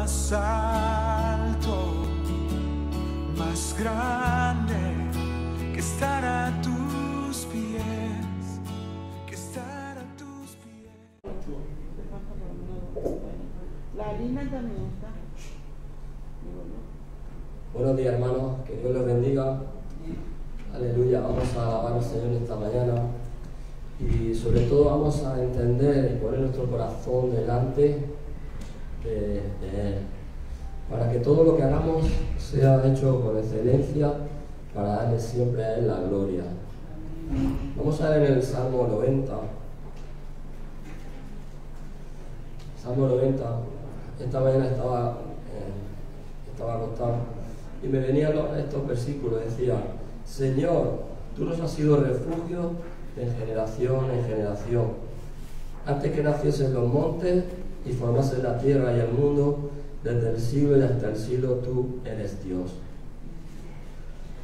más alto, más grande, que estar a tus pies, que estar a tus pies. La harina también está. Buenos días, hermanos, que Dios los bendiga. Aleluya, vamos a alabar al Señor esta mañana y sobre todo vamos a entender y poner nuestro corazón delante de Él, para que todo lo que hagamos sea hecho con excelencia, para darle siempre a Él la gloria. Vamos a ver en el Salmo 90. Salmo 90. Esta mañana estaba acostado y me venían estos versículos. Decía: Señor, tú nos has sido refugio de generación en generación. Antes que naciesen los montes y formasen la tierra y el mundo, desde el siglo y hasta el siglo tú eres Dios.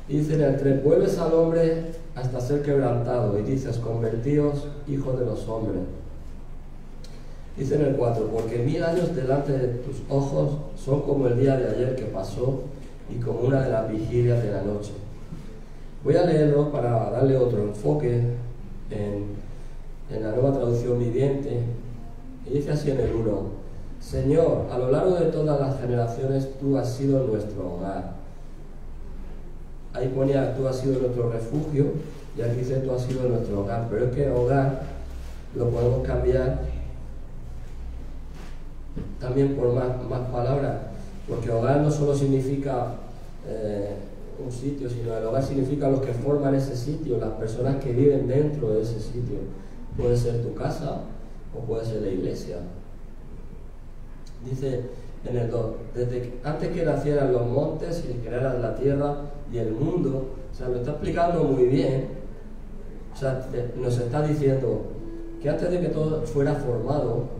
Dice en el 3: vuelves al hombre hasta ser quebrantado y dices: convertíos, hijos de los hombres. Dice en el 4: porque 1000 años delante de tus ojos son como el día de ayer que pasó y como una de las vigilias de la noche. Voy a leerlo para darle otro enfoque en la Nueva Traducción Viviente. Y dice así en el 1: Señor, a lo largo de todas las generaciones tú has sido nuestro hogar. Ahí ponía: tú has sido nuestro refugio, y aquí dice: tú has sido nuestro hogar. Pero es que hogar lo podemos cambiar también por más palabras, porque hogar no solo significa un sitio, sino el hogar significa los que forman ese sitio, las personas que viven dentro de ese sitio. Puede ser tu casa o puede ser la iglesia. Dice en el 2: antes que nacieran los montes y crearan la tierra y el mundo. O sea, lo está explicando muy bien. O sea, nos está diciendo que antes de que todo fuera formado,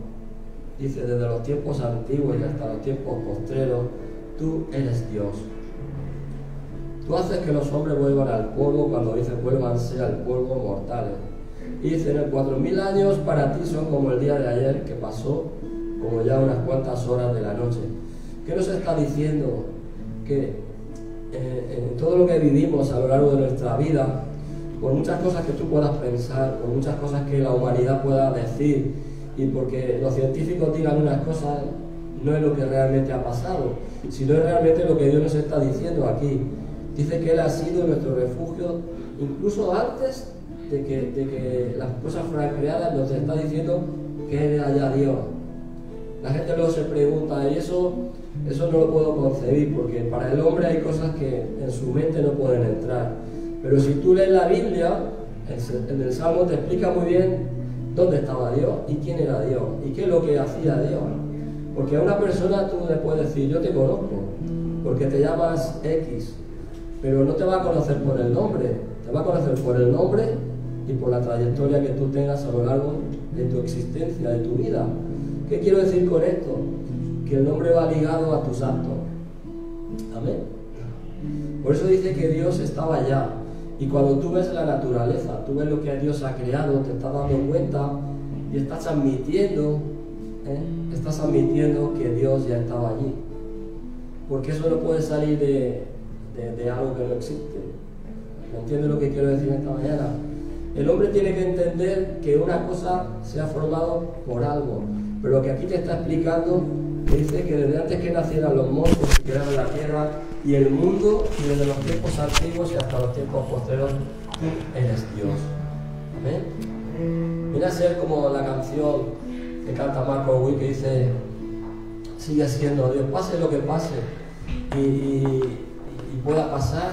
dice, desde los tiempos antiguos y hasta los tiempos postreros, tú eres Dios. Tú haces que los hombres vuelvan al polvo, cuando dice vuélvanse al polvo mortales. Y dice en el 4000 años para ti son como el día de ayer que pasó, como ya unas cuantas horas de la noche. ¿Qué nos está diciendo? Que en todo lo que vivimos a lo largo de nuestra vida, por muchas cosas que tú puedas pensar, por muchas cosas que la humanidad pueda decir, y porque los científicos digan unas cosas, no es lo que realmente ha pasado, sino es realmente lo que Dios nos está diciendo aquí. Dice que Él ha sido nuestro refugio, incluso antes de que las cosas fueran creadas. Nos está diciendo que era ya Dios. La gente luego se pregunta, y eso no lo puedo concebir, porque para el hombre hay cosas que en su mente no pueden entrar. Pero si tú lees la Biblia, en el Salmo te explica muy bien dónde estaba Dios y quién era Dios y qué es lo que hacía Dios. Porque a una persona tú le puedes decir: yo te conozco porque te llamas X, pero no te va a conocer por el nombre, te va a conocer por el nombre y por la trayectoria que tú tengas a lo largo de tu existencia, de tu vida. ¿Qué quiero decir con esto? Que el nombre va ligado a tus actos. Amén. Por eso dice que Dios estaba allá. Y cuando tú ves la naturaleza, tú ves lo que Dios ha creado, te estás dando cuenta y estás admitiendo que Dios ya estaba allí. Porque eso no puede salir de algo que no existe. ¿Me entiendes lo que quiero decir esta mañana? El hombre tiene que entender que una cosa se ha formado por algo. Pero lo que aquí te está explicando, que dice que desde antes que nacieran los montes y crearon la tierra y el mundo, y desde los tiempos antiguos y hasta los tiempos posteriores, tú eres Dios. Amén. Viene a ser como la canción que canta Marco Witt, que dice: sigue siendo Dios, pase lo que pase y pueda pasar,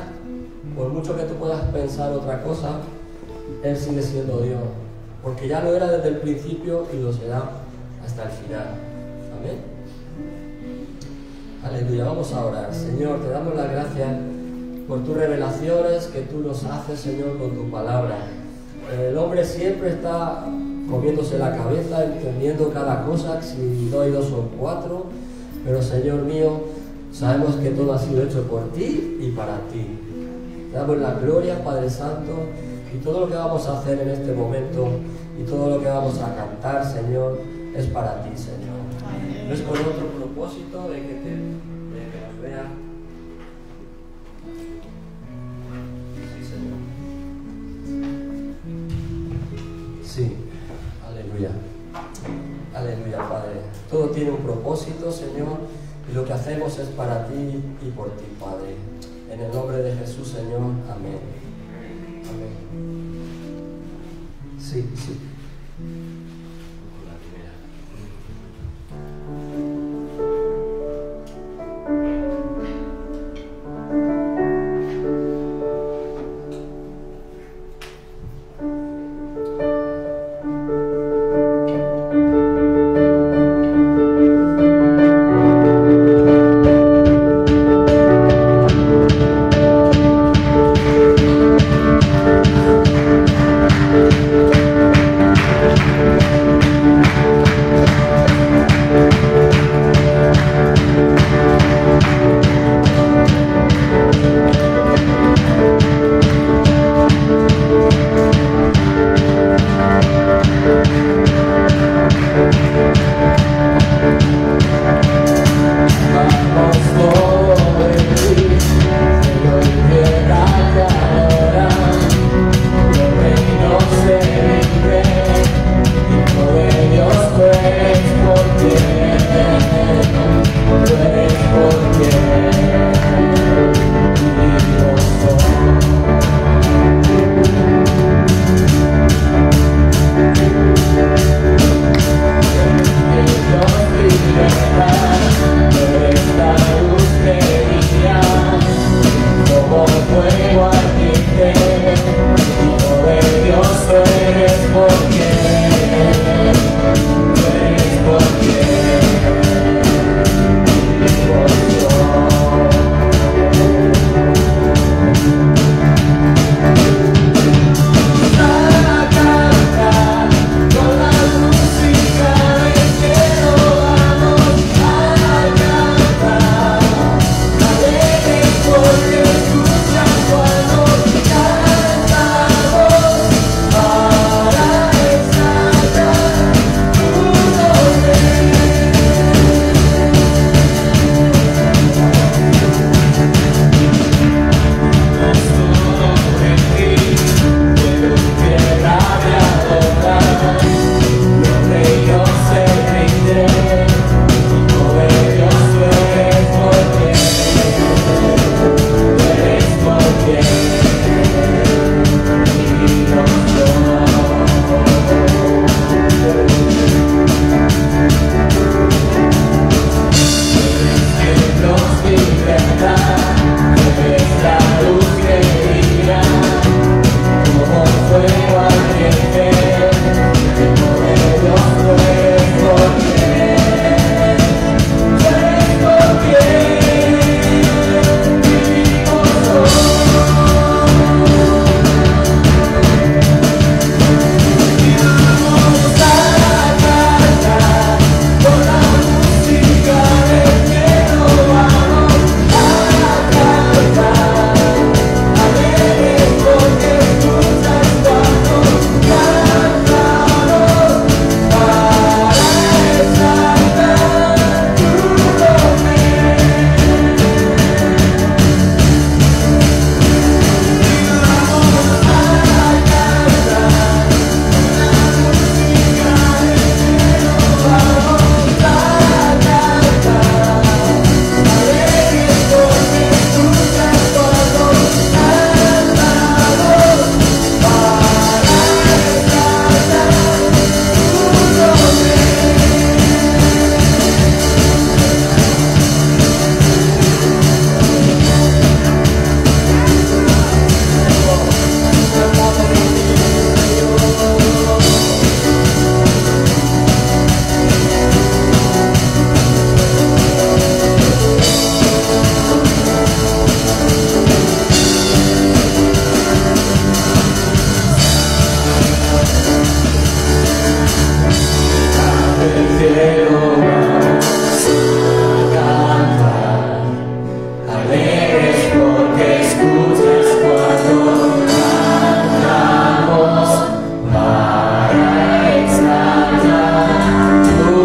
por mucho que tú puedas pensar otra cosa, Él sigue siendo Dios, porque ya lo era desde el principio y lo será hasta el final. Amén. Aleluya. Vamos a orar. Señor, te damos las gracias por tus revelaciones que tú nos haces, Señor, con tu palabra. El hombre siempre está comiéndose la cabeza, entendiendo cada cosa, si 2 y 2 son 4, pero Señor mío, sabemos que todo ha sido hecho por ti y para ti. Te damos la gloria, Padre Santo, y todo lo que vamos a hacer en este momento y todo lo que vamos a cantar, Señor, es para ti, Señor. No es con otro propósito de que nos vean. Sí, Señor. Sí, aleluya. Aleluya, Padre. Todo tiene un propósito, Señor, y lo que hacemos es para ti y por ti, Padre. En el nombre de Jesús, Señor. Amén. Amén. Sí, sí. Para exaltar tu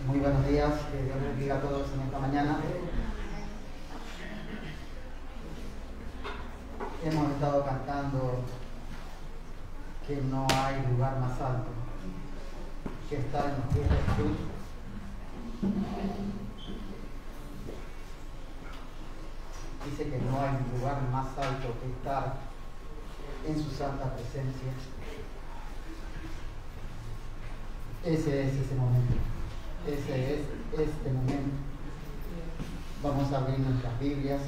Muy buenos días, que Dios les bendiga a todos en esta mañana. Hemos estado cantando que no hay lugar más alto que estar en los pies de Jesús. Dice que no hay lugar más alto que estar en su santa presencia. Ese es ese momento. Ese es este momento. Vamos a abrir nuestras Biblias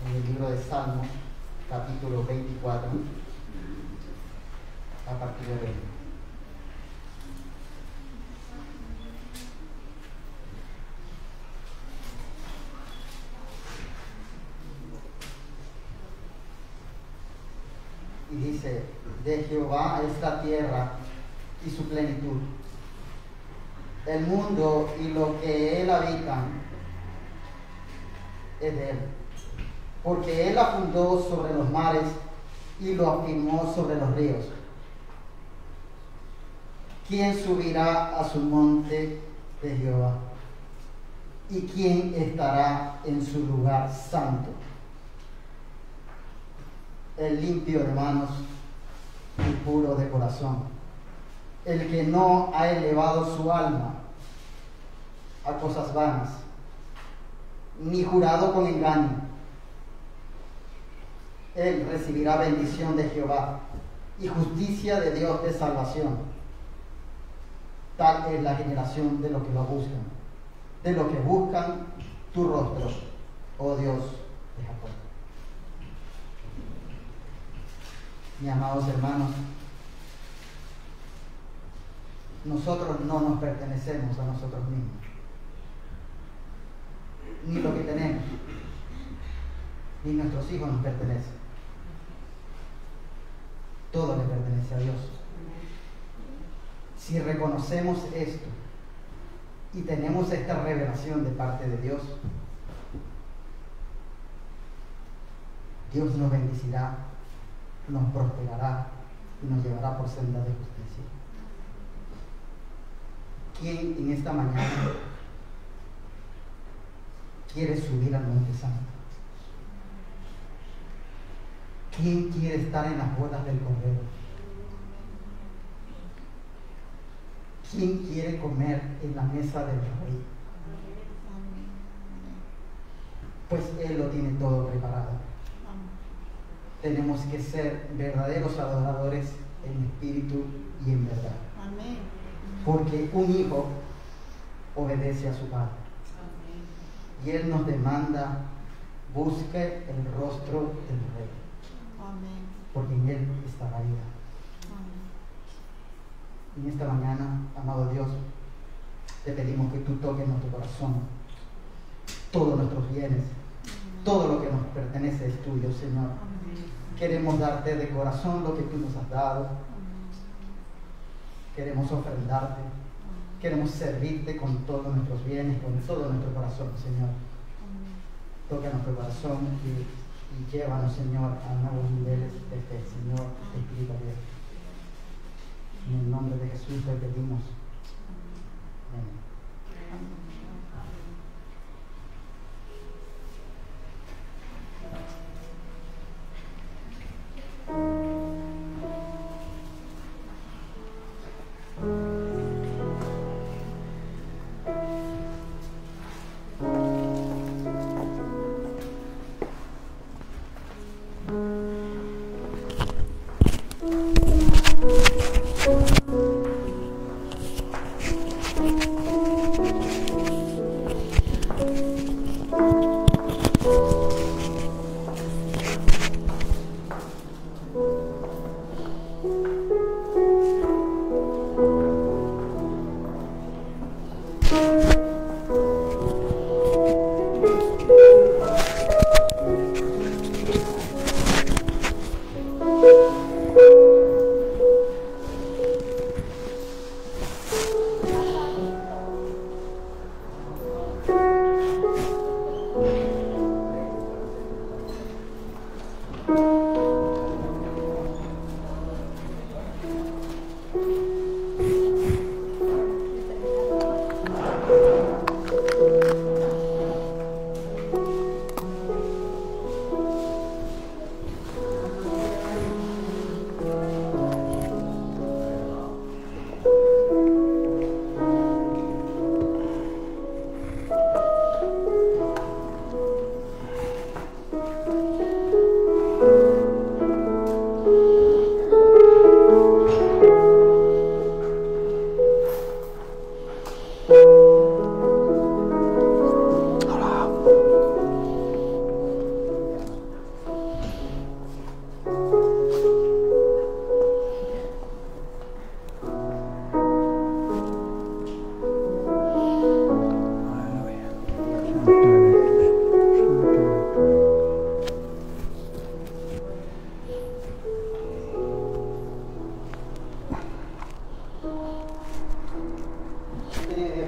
en el libro de Salmos, capítulo 24, a partir de 20. Y dice: de Jehová es la tierra y su plenitud, el mundo y lo que él habita es de él, porque él la fundó sobre los mares y lo afirmó sobre los ríos. ¿Quién subirá a su monte de Jehová? ¿Y quién estará en su lugar santo? El limpio de manos y puro de corazón, el que no ha elevado su alma a cosas vanas, ni jurado con engaño. Él recibirá bendición de Jehová y justicia de Dios de salvación. Tal es la generación de los que lo buscan, de los que buscan tu rostro, oh Dios de Jacob. Mis amados hermanos, nosotros no nos pertenecemos a nosotros mismos, ni lo que tenemos, ni nuestros hijos nos pertenecen. Todo le pertenece a Dios. Si reconocemos esto y tenemos esta revelación de parte de Dios, Dios nos bendecirá, nos prosperará y nos llevará por senda de justicia. ¿Quién en esta mañana quiere subir al Monte Santo? ¿Quién quiere estar en las bodas del Cordero? ¿Quién quiere comer en la mesa del Rey? Pues Él lo tiene todo preparado. Tenemos que ser verdaderos adoradores en espíritu y en verdad. Porque un hijo obedece a su padre. Y Él nos demanda: busque el rostro del Rey. Porque en Él está la vida. En esta mañana, amado Dios, te pedimos que tú toques nuestro corazón. Todos nuestros bienes, todo lo que nos pertenece es tuyo, Señor. Queremos darte de corazón lo que tú nos has dado. Queremos ofrendarte. Queremos servirte con todos nuestros bienes, con todo nuestro corazón, Señor. Toca nuestro corazón y llévanos, Señor, a nuevos niveles de fe, Señor, de espiritualidad. En el nombre de Jesús te pedimos. Amén.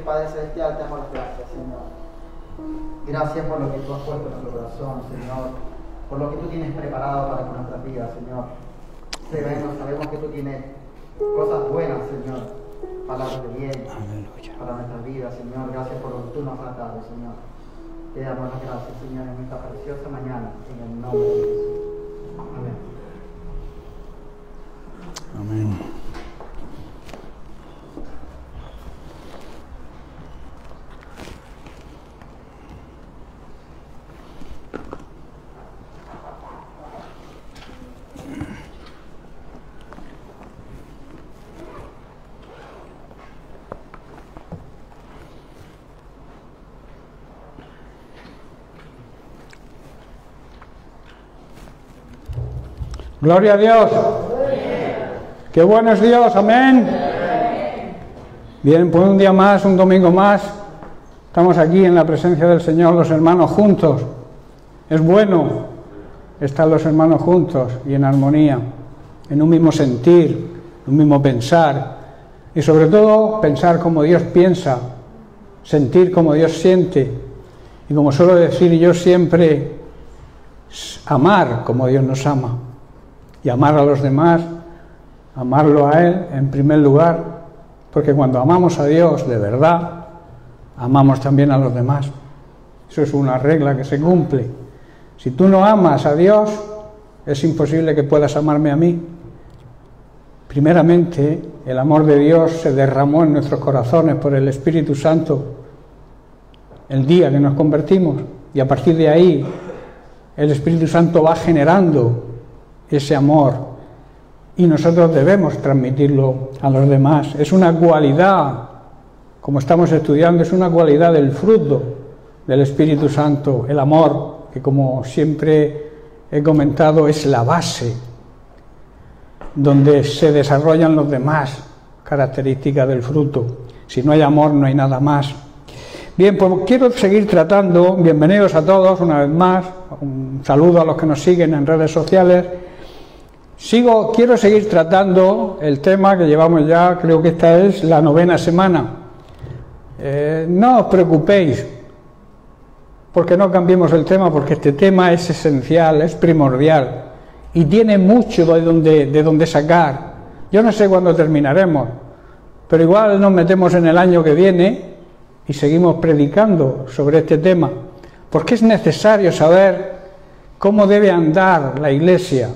Padre Celestial, te damos las gracias, Señor. Gracias por lo que tú has puesto en nuestro corazón, Señor. Por lo que tú tienes preparado para nuestras vidas, Señor. Sabemos que tú tienes cosas buenas, Señor. Palabras de bien para nuestras vidas, Señor. Gracias por lo que tú nos has dado, Señor. Te damos las gracias, Señor, en esta preciosa mañana, en el nombre de Jesús. Amén. Amén. Gloria a Dios. Qué bueno es Dios, amén. Bien, pues un día más, un domingo más, estamos aquí en la presencia del Señor, los hermanos juntos. Es bueno estar los hermanos juntos y en armonía, en un mismo sentir, un mismo pensar, y sobre todo pensar como Dios piensa, sentir como Dios siente, y como suelo decir yo siempre, amar como Dios nos ama. Y amar a los demás, amarlo a Él en primer lugar, porque cuando amamos a Dios de verdad, amamos también a los demás. Eso es una regla que se cumple. Si tú no amas a Dios, es imposible que puedas amarme a mí. Primeramente, el amor de Dios se derramó en nuestros corazones por el Espíritu Santo el día que nos convertimos, y a partir de ahí el Espíritu Santo va generando ese amor y nosotros debemos transmitirlo a los demás. Es una cualidad, como estamos estudiando, es una cualidad del fruto del Espíritu Santo, el amor, que como siempre he comentado es la base donde se desarrollan las demás características del fruto. Si no hay amor, no hay nada más. Bien, pues quiero seguir tratando, bienvenidos a todos una vez más, un saludo a los que nos siguen en redes sociales. Quiero seguir tratando el tema que llevamos ya, creo que esta es la 9ª semana. No os preocupéis porque no cambiemos el tema, porque este tema es esencial, es primordial y tiene mucho de donde sacar. Yo no sé cuándo terminaremos, pero igual nos metemos en el año que viene y seguimos predicando sobre este tema, porque es necesario saber cómo debe andar la iglesia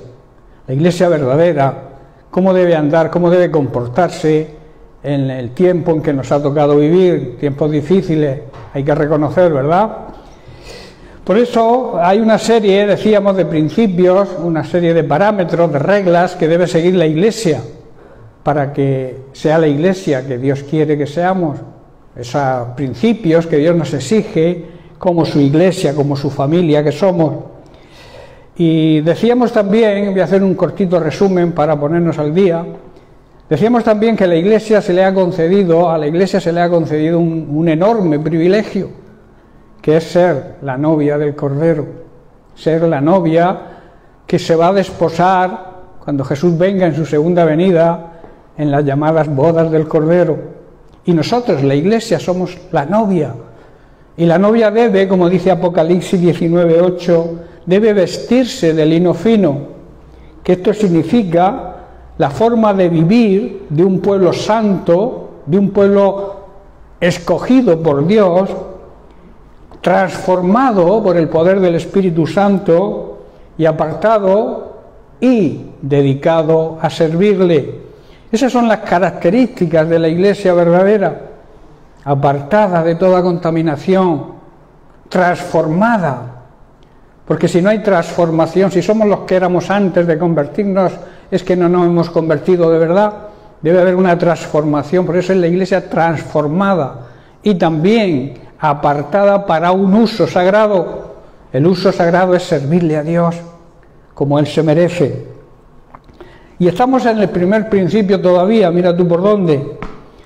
verdadera, cómo debe andar, cómo debe comportarse en el tiempo en que nos ha tocado vivir, tiempos difíciles, hay que reconocer, ¿verdad? Por eso hay una serie, decíamos, de principios, una serie de parámetros, de reglas que debe seguir la iglesia para que sea la iglesia que Dios quiere que seamos, esos principios que Dios nos exige como su iglesia, como su familia que somos. Y decíamos también, voy a hacer un cortito resumen para ponernos al día, decíamos también que a la iglesia se le ha concedido un enorme privilegio, que es ser la novia del Cordero, ser la novia que se va a desposar cuando Jesús venga en su segunda venida en las llamadas bodas del Cordero. Y nosotros, la iglesia, somos la novia. Y la novia debe, como dice Apocalipsis 19:8, debe vestirse de lino fino, que esto significa la forma de vivir de un pueblo santo, de un pueblo escogido por Dios, transformado por el poder del Espíritu Santo y apartado y dedicado a servirle. Esas son las características de la iglesia verdadera, apartada de toda contaminación, transformada, porque si no hay transformación, si somos los que éramos antes de convertirnos, es que no nos hemos convertido de verdad. Debe haber una transformación, por eso es la iglesia transformada y también apartada para un uso sagrado. El uso sagrado es servirle a Dios como Él se merece. Y estamos en el primer principio todavía, mira tú por dónde,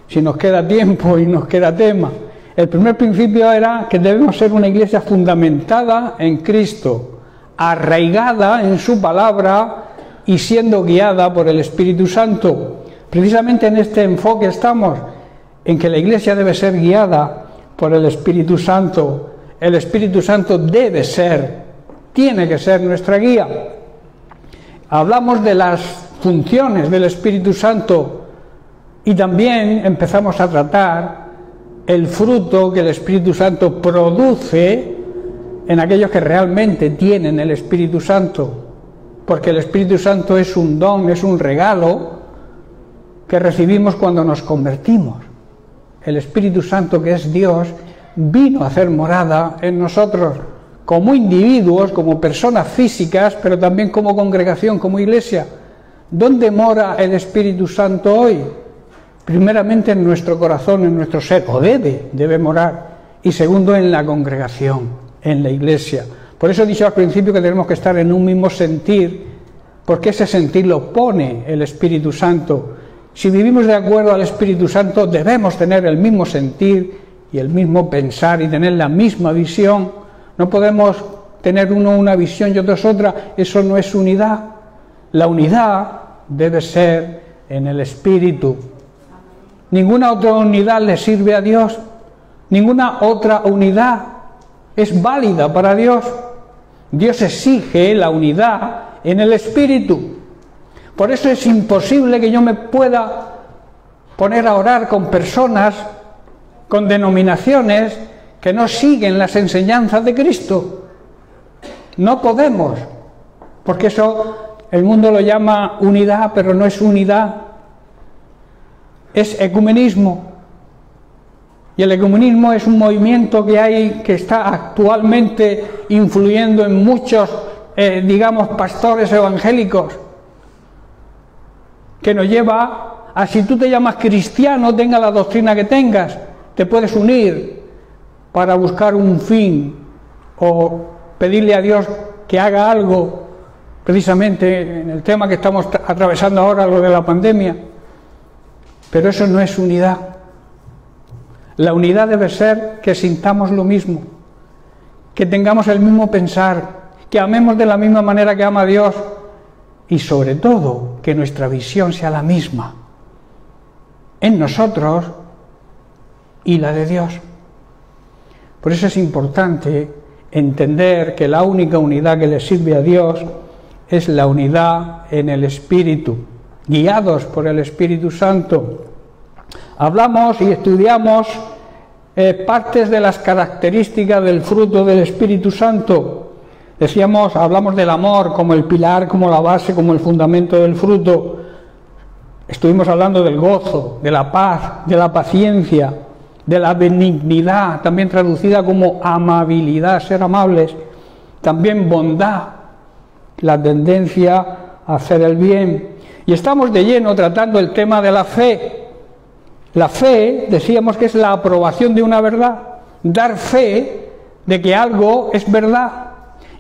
si nos queda tiempo y nos queda tema. El primer principio era que debemos ser una iglesia fundamentada en Cristo, arraigada en su palabra y siendo guiada por el Espíritu Santo. Precisamente en este enfoque estamos, en que la iglesia debe ser guiada por el Espíritu Santo. El Espíritu Santo tiene que ser nuestra guía. Hablamos de las funciones del Espíritu Santo y también empezamos a tratar el fruto que el Espíritu Santo produce en aquellos que realmente tienen el Espíritu Santo, porque el Espíritu Santo es un don, es un regalo que recibimos cuando nos convertimos. El Espíritu Santo, que es Dios, vino a hacer morada en nosotros como individuos, como personas físicas, pero también como congregación, como iglesia. ¿Dónde mora el Espíritu Santo hoy? Primeramente en nuestro corazón, en nuestro ser, o debe morar. Y segundo, en la congregación, en la iglesia. Por eso he dicho al principio que tenemos que estar en un mismo sentir, porque ese sentir lo pone el Espíritu Santo. Si vivimos de acuerdo al Espíritu Santo, debemos tener el mismo sentir y el mismo pensar y tener la misma visión. No podemos tener uno una visión y otros otra, eso no es unidad. La unidad debe ser en el Espíritu. Ninguna otra unidad le sirve a Dios, ninguna otra unidad es válida para Dios. Dios exige la unidad en el Espíritu. Por eso es imposible que yo me pueda poner a orar con personas, con denominaciones que no siguen las enseñanzas de Cristo. No podemos, porque eso el mundo lo llama unidad, pero no es unidad, es ecumenismo. Y el ecumenismo es un movimiento que hay, que está actualmente influyendo en muchos, digamos, pastores evangélicos, que nos lleva a, si tú te llamas cristiano, tenga la doctrina que tengas, te puedes unir para buscar un fin o pedirle a Dios que haga algo, precisamente en el tema que estamos atravesando ahora, lo de la pandemia. Pero eso no es unidad. La unidad debe ser que sintamos lo mismo, que tengamos el mismo pensar, que amemos de la misma manera que ama Dios y sobre todo que nuestra visión sea la misma en nosotros y la de Dios. Por eso es importante entender que la única unidad que le sirve a Dios es la unidad en el Espíritu, guiados por el Espíritu Santo. Hablamos y estudiamos partes de las características del fruto del Espíritu Santo. Hablamos del amor como el pilar, como la base, como el fundamento del fruto. Estuvimos hablando del gozo, de la paz, de la paciencia, de la benignidad, también traducida como amabilidad, ser amables. También bondad, la tendencia a hacer el bien. Y estamos de lleno tratando el tema de la fe. La fe, decíamos que es la aprobación de una verdad, dar fe de que algo es verdad.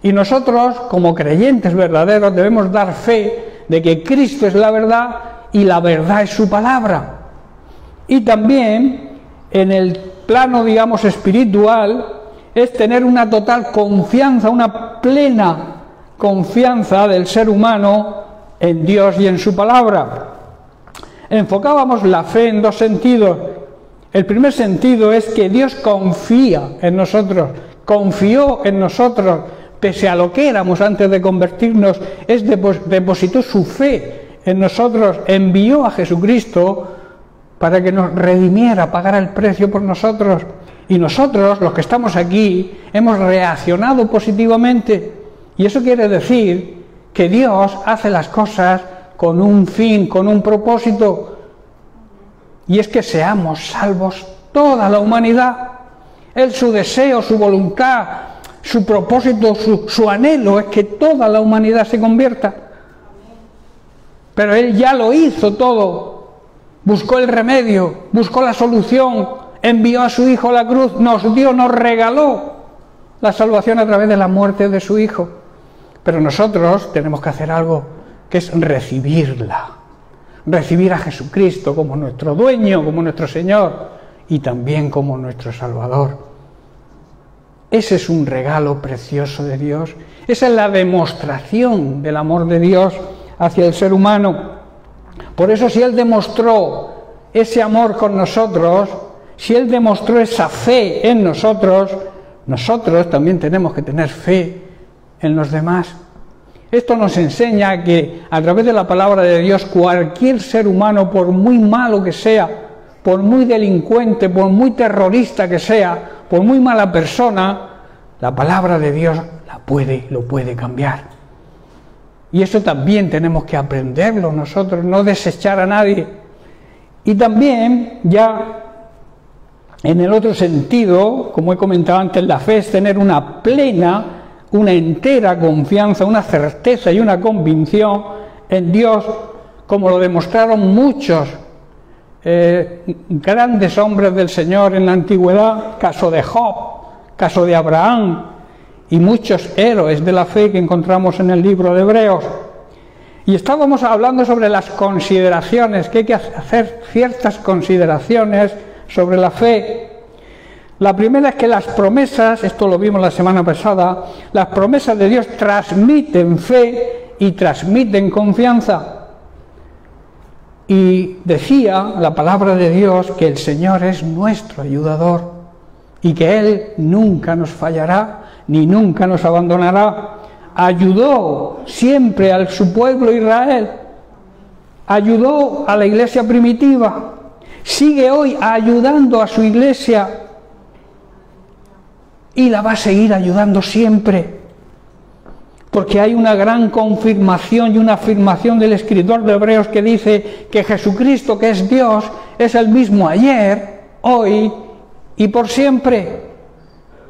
Y nosotros, como creyentes verdaderos, debemos dar fe de que Cristo es la verdad y la verdad es su palabra. Y también, en el plano, digamos, espiritual, es tener una total confianza, una plena confianza del ser humano en Dios y en su palabra. Enfocábamos la fe en dos sentidos. El primer sentido es que Dios confía en nosotros, confió en nosotros, pese a lo que éramos antes de convertirnos, depositó su fe en nosotros, envió a Jesucristo para que nos redimiera, pagara el precio por nosotros. Y nosotros, los que estamos aquí, hemos reaccionado positivamente. Y eso quiere decir que Dios hace las cosas con un fin, con un propósito, y es que seamos salvos toda la humanidad. Él, su deseo, su voluntad, su propósito, su anhelo es que toda la humanidad se convierta. Pero Él ya lo hizo todo, buscó el remedio, buscó la solución, envió a su Hijo a la cruz, nos dio, nos regaló la salvación a través de la muerte de su Hijo. Pero nosotros tenemos que hacer algo, que es recibirla, recibir a Jesucristo como nuestro dueño, como nuestro Señor y también como nuestro Salvador. Ese es un regalo precioso de Dios, esa es la demostración del amor de Dios hacia el ser humano. Por eso, si Él demostró ese amor con nosotros, si Él demostró esa fe en nosotros, nosotros también tenemos que tener fe en los demás. Esto nos enseña que a través de la palabra de Dios, cualquier ser humano, por muy malo que sea, por muy delincuente, por muy terrorista que sea, por muy mala persona, la palabra de Dios lo puede cambiar. Y eso también tenemos que aprenderlo nosotros, no desechar a nadie. Y también, ya en el otro sentido, como he comentado antes, la fe es tener una plena, una entera confianza, una certeza y una convicción en Dios, como lo demostraron muchos grandes hombres del Señor en la antigüedad, caso de Job, caso de Abraham y muchos héroes de la fe que encontramos en el libro de Hebreos. Y estábamos hablando sobre las consideraciones, que hay que hacer ciertas consideraciones sobre la fe. La primera es que las promesas, esto lo vimos la semana pasada, las promesas de Dios transmiten fe y transmiten confianza. Y decía la palabra de Dios que el Señor es nuestro ayudador y que Él nunca nos fallará ni nunca nos abandonará. Ayudó siempre a su pueblo Israel, ayudó a la iglesia primitiva, sigue hoy ayudando a su iglesia y la va a seguir ayudando siempre. porque hay una gran confirmación y una afirmación del escritor de Hebreos que dice que Jesucristo, que es Dios, es el mismo ayer, hoy y por siempre.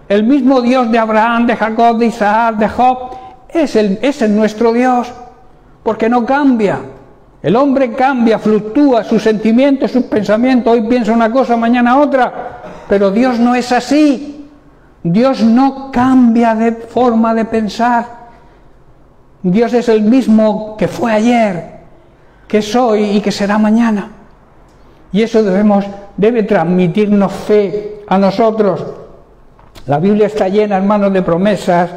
El mismo Dios de Abraham, de Jacob, de Isaac, de Job, es el nuestro Dios, porque no cambia. El hombre cambia, fluctúa, sus sentimientos, sus pensamientos, hoy piensa una cosa, mañana otra, pero Dios no es así. Dios no cambia de forma de pensar. Dios es el mismo que fue ayer, que es hoy y que será mañana. Y eso debe transmitirnos fe a nosotros. La Biblia está llena, hermanos, de promesas,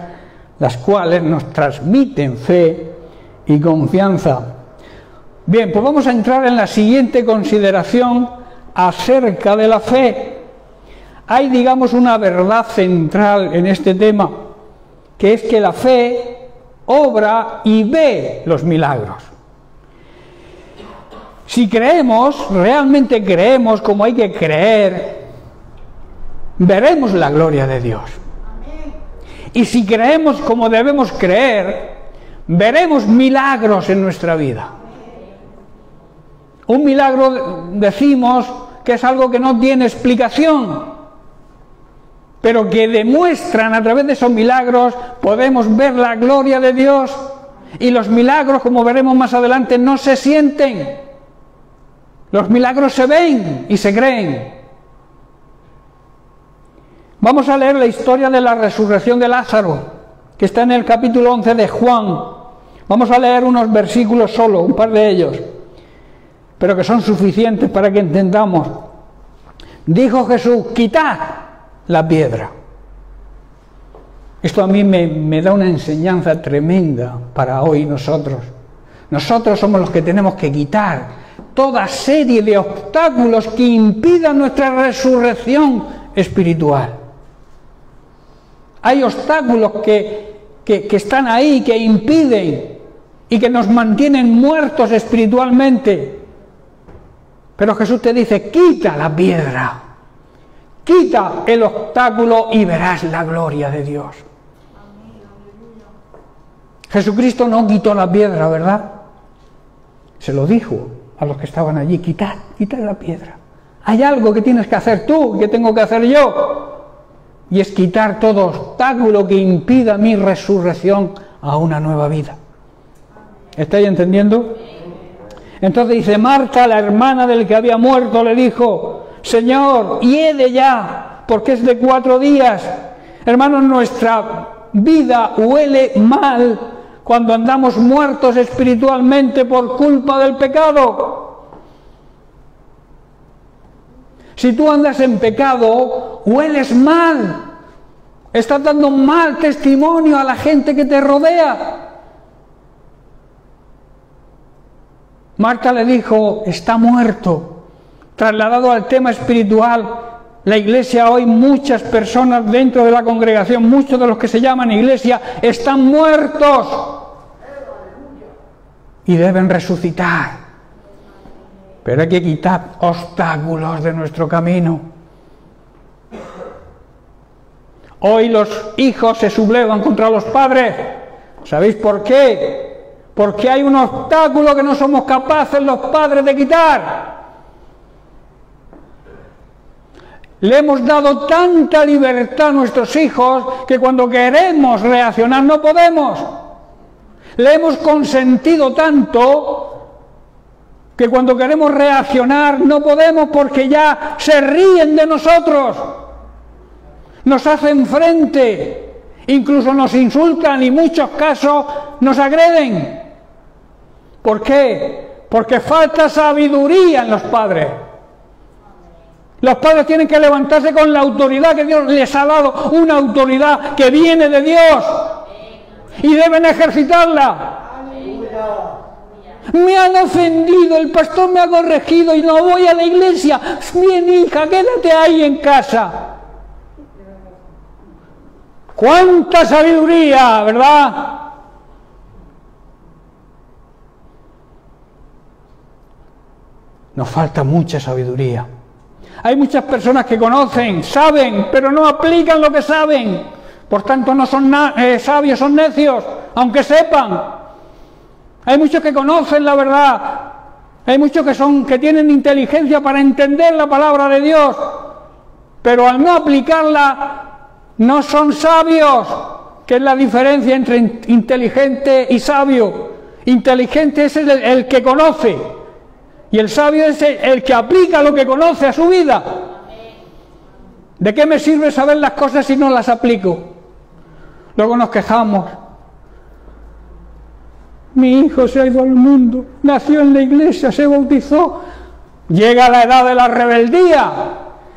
las cuales nos transmiten fe y confianza. Bien, pues vamos a entrar en la siguiente consideración acerca de la fe. Hay, digamos, una verdad central en este tema, que es que la fe obra y ve los milagros. Si creemos, realmente creemos como hay que creer, veremos la gloria de Dios. Y si creemos como debemos creer, veremos milagros en nuestra vida. Un milagro, decimos, que es algo que no tiene explicación, pero que demuestran a través de esos milagros, podemos ver la gloria de Dios. Y los milagros, como veremos más adelante, no se sienten. Los milagros se ven y se creen. Vamos a leer la historia de la resurrección de Lázaro, que está en el capítulo 11 de Juan. Vamos a leer unos versículos solo, un par de ellos, pero que son suficientes para que entendamos. Dijo Jesús: quitad la piedra. Esto a mí me da una enseñanza tremenda para hoy nosotros. Nosotros somos los que tenemos que quitar toda serie de obstáculos que impidan nuestra resurrección espiritual. Hay obstáculos que están ahí, que impiden y que nos mantienen muertos espiritualmente. Pero Jesús te dice: quita la piedra, quita el obstáculo y verás la gloria de Dios. Jesucristo no quitó la piedra, ¿verdad? Se lo dijo a los que estaban allí: quitad la piedra. Hay algo que tienes que hacer tú, que tengo que hacer yo, y es quitar todo obstáculo que impida mi resurrección a una nueva vida. ¿Estáis entendiendo? Entonces dice: Marta, la hermana del que había muerto, le dijo: Señor, hiede ya, porque es de 4 días. Hermanos, nuestra vida huele mal cuando andamos muertos espiritualmente por culpa del pecado. Si tú andas en pecado, hueles mal. Estás dando un mal testimonio a la gente que te rodea. Marta le dijo: está muerto. Trasladado al tema espiritual, la iglesia hoy, muchas personas dentro de la congregación, muchos de los que se llaman iglesia, están muertos y deben resucitar. Pero hay que quitar obstáculos de nuestro camino. Hoy los hijos se sublevan contra los padres. ¿Sabéis por qué? Porque hay un obstáculo que no somos capaces los padres de quitar. Le hemos dado tanta libertad a nuestros hijos que cuando queremos reaccionar no podemos. Le hemos consentido tanto que cuando queremos reaccionar no podemos, porque ya se ríen de nosotros, nos hacen frente, incluso nos insultan y en muchos casos nos agreden. ¿Por qué? Porque falta sabiduría en los padres. Los padres tienen que levantarse con la autoridad que Dios les ha dado, una autoridad que viene de Dios, y deben ejercitarla. Me han ofendido, el pastor me ha corregido y no voy a la iglesia. Bien, hija, quédate ahí en casa. ¡Cuánta sabiduría!, ¿verdad? Nos falta mucha sabiduría. Hay muchas personas que conocen, saben, pero no aplican lo que saben. Por tanto, no son sabios, son necios. aunque sepan. Hay muchos que conocen la verdad, hay muchos que tienen inteligencia para entender la palabra de Dios, pero al no aplicarla no son sabios, que es la diferencia entre inteligente y sabio. Inteligente es el que conoce, y el sabio es el que aplica lo que conoce a su vida. ¿De qué me sirve saber las cosas si no las aplico? Luego nos quejamos. Mi hijo se ha ido al mundo, nació en la iglesia, se bautizó, llega la edad de la rebeldía,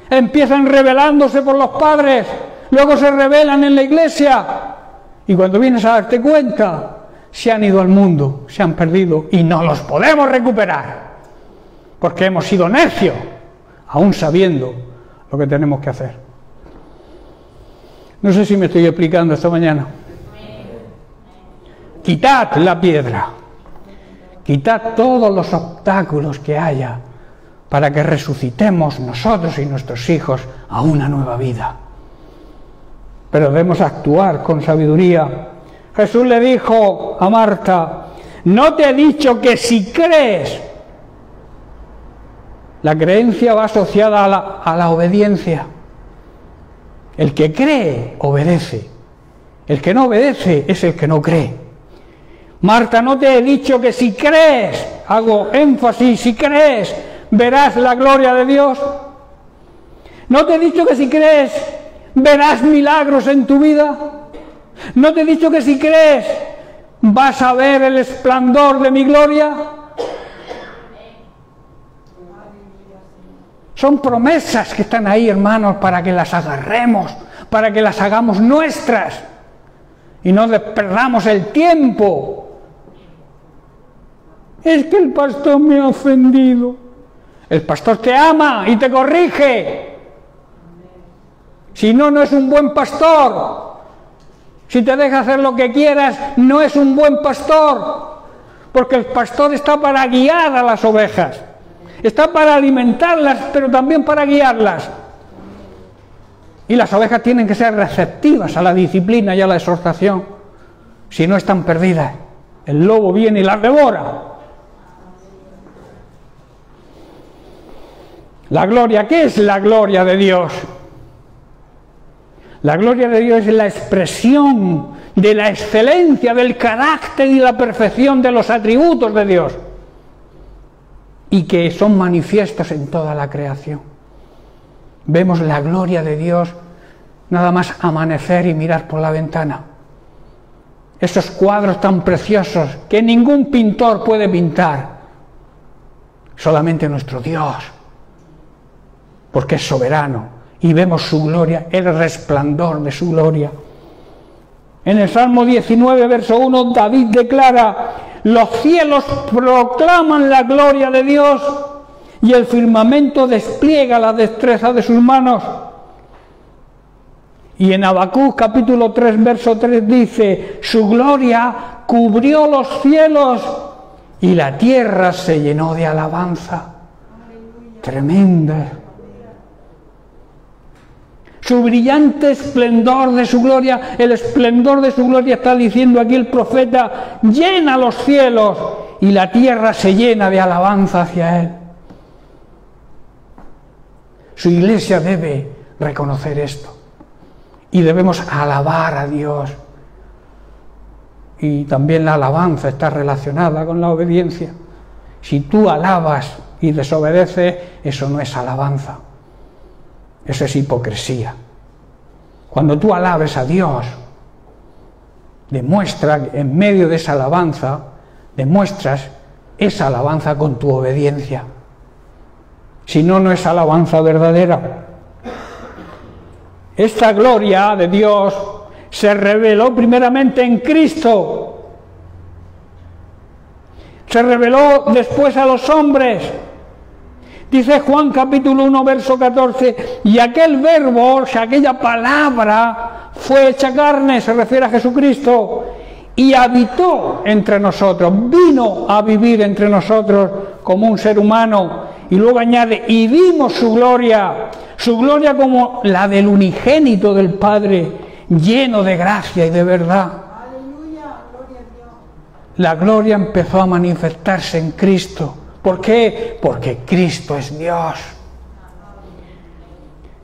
empiezan rebelándose por los padres, luego se rebelan en la iglesia, y cuando vienes a darte cuenta, se han ido al mundo, se han perdido, y no los podemos recuperar, porque hemos sido necios, aún sabiendo lo que tenemos que hacer. No sé si me estoy explicando esta mañana. Quitad la piedra, quitad todos los obstáculos que haya para que resucitemos nosotros y nuestros hijos a una nueva vida. Pero debemos actuar con sabiduría. Jesús le dijo a Marta, ¿no te he dicho que si crees? La creencia va asociada a la obediencia. El que cree, obedece. El que no obedece es el que no cree. Marta, ¿no te he dicho que si crees, hago énfasis, si crees, verás la gloria de Dios? ¿No te he dicho que si crees, verás milagros en tu vida? ¿No te he dicho que si crees, vas a ver el esplendor de mi gloria? Son promesas que están ahí, hermanos, para que las agarremos, para que las hagamos nuestras y no perdamos el tiempo. Es que el pastor me ha ofendido. El pastor te ama y te corrige. Si no, no es un buen pastor. Si te deja hacer lo que quieras, no es un buen pastor. Porque el pastor está para guiar a las ovejas. Está para alimentarlas, pero también para guiarlas. Y las ovejas tienen que ser receptivas a la disciplina y a la exhortación. Si no, están perdidas. El lobo viene y las devora. La gloria, ¿qué es la gloria de Dios? La gloria de Dios es la expresión de la excelencia, del carácter y la perfección de los atributos de Dios, y que son manifiestos en toda la creación. Vemos la gloria de Dios nada más amanecer y mirar por la ventana. Esos cuadros tan preciosos que ningún pintor puede pintar, solamente nuestro Dios, porque es soberano, y vemos su gloria, el resplandor de su gloria. En el Salmo 19, verso 1, David declara: los cielos proclaman la gloria de Dios, y el firmamento despliega la destreza de sus manos. Y en Habacuc, capítulo 3, verso 3, dice: su gloria cubrió los cielos, y la tierra se llenó de alabanza. Tremenda. Su brillante esplendor de su gloria, el esplendor de su gloria, está diciendo aquí el profeta, llena los cielos y la tierra se llena de alabanza hacia Él. Su iglesia debe reconocer esto y debemos alabar a Dios. Y también la alabanza está relacionada con la obediencia. Si tú alabas y desobedeces, eso no es alabanza. Eso es hipocresía. Cuando tú alabes a Dios, demuestra, en medio de esa alabanza, demuestras esa alabanza con tu obediencia. Si no, no es alabanza verdadera. Esta gloria de Dios se reveló primeramente en Cristo. Se reveló después a los hombres. Dice Juan capítulo 1, verso 14, y aquel verbo, o sea, aquella palabra, fue hecha carne, se refiere a Jesucristo, y habitó entre nosotros, vino a vivir entre nosotros como un ser humano, y luego añade, y vimos su gloria como la del unigénito del Padre, lleno de gracia y de verdad. Aleluya, gloria la gloria empezó a manifestarse en Cristo. ¿Por qué? Porque Cristo es Dios.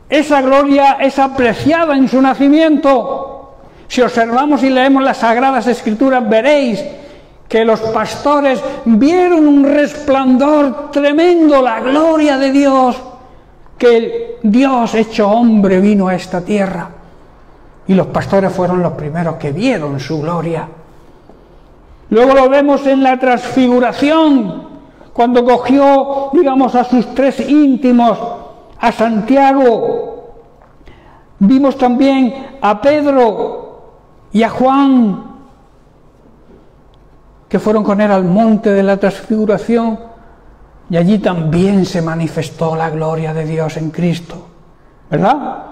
Esa gloria es apreciada en su nacimiento. Si observamos y leemos las Sagradas Escrituras, veréis que los pastores vieron un resplandor tremendo, la gloria de Dios, que el Dios hecho hombre vino a esta tierra. Y los pastores fueron los primeros que vieron su gloria. Luego lo vemos en la transfiguración, cuando cogió, digamos, a sus 3 íntimos, a Santiago. Vimos también a Pedro y a Juan, que fueron con él al monte de la transfiguración, y allí también se manifestó la gloria de Dios en Cristo, ¿verdad?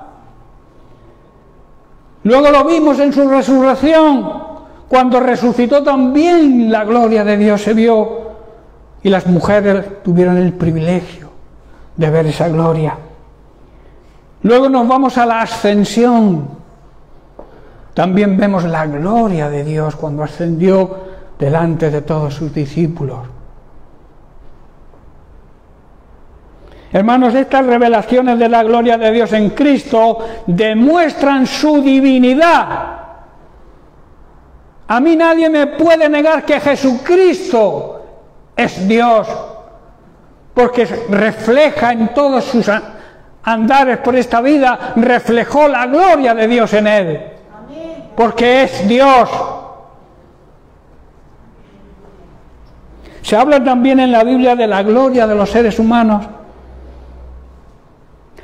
Luego lo vimos en su resurrección, cuando resucitó también la gloria de Dios se vio, y las mujeres tuvieron el privilegio de ver esa gloria. Luego nos vamos a la ascensión. También vemos la gloria de Dios cuando ascendió delante de todos sus discípulos. Hermanos, estas revelaciones de la gloria de Dios en Cristo demuestran su divinidad. A mí nadie me puede negar que Jesucristo es Dios, porque refleja en todos sus andares por esta vida, reflejó la gloria de Dios en él, porque es Dios. Se habla también en la Biblia de la gloria de los seres humanos.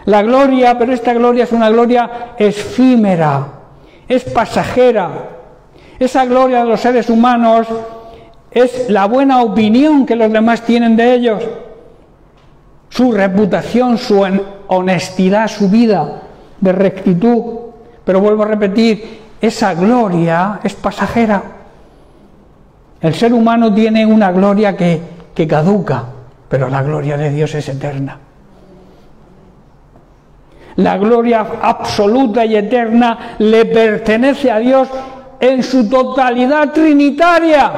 La gloria, pero esta gloria es una gloria efímera, es pasajera. Esa gloria de los seres humanos es la buena opinión que los demás tienen de ellos, su reputación, su honestidad, su vida de rectitud. Pero vuelvo a repetir, esa gloria es pasajera. El ser humano tiene una gloria que caduca, pero la gloria de Dios es eterna. La gloria absoluta y eterna le pertenece a Dios en su totalidad trinitaria.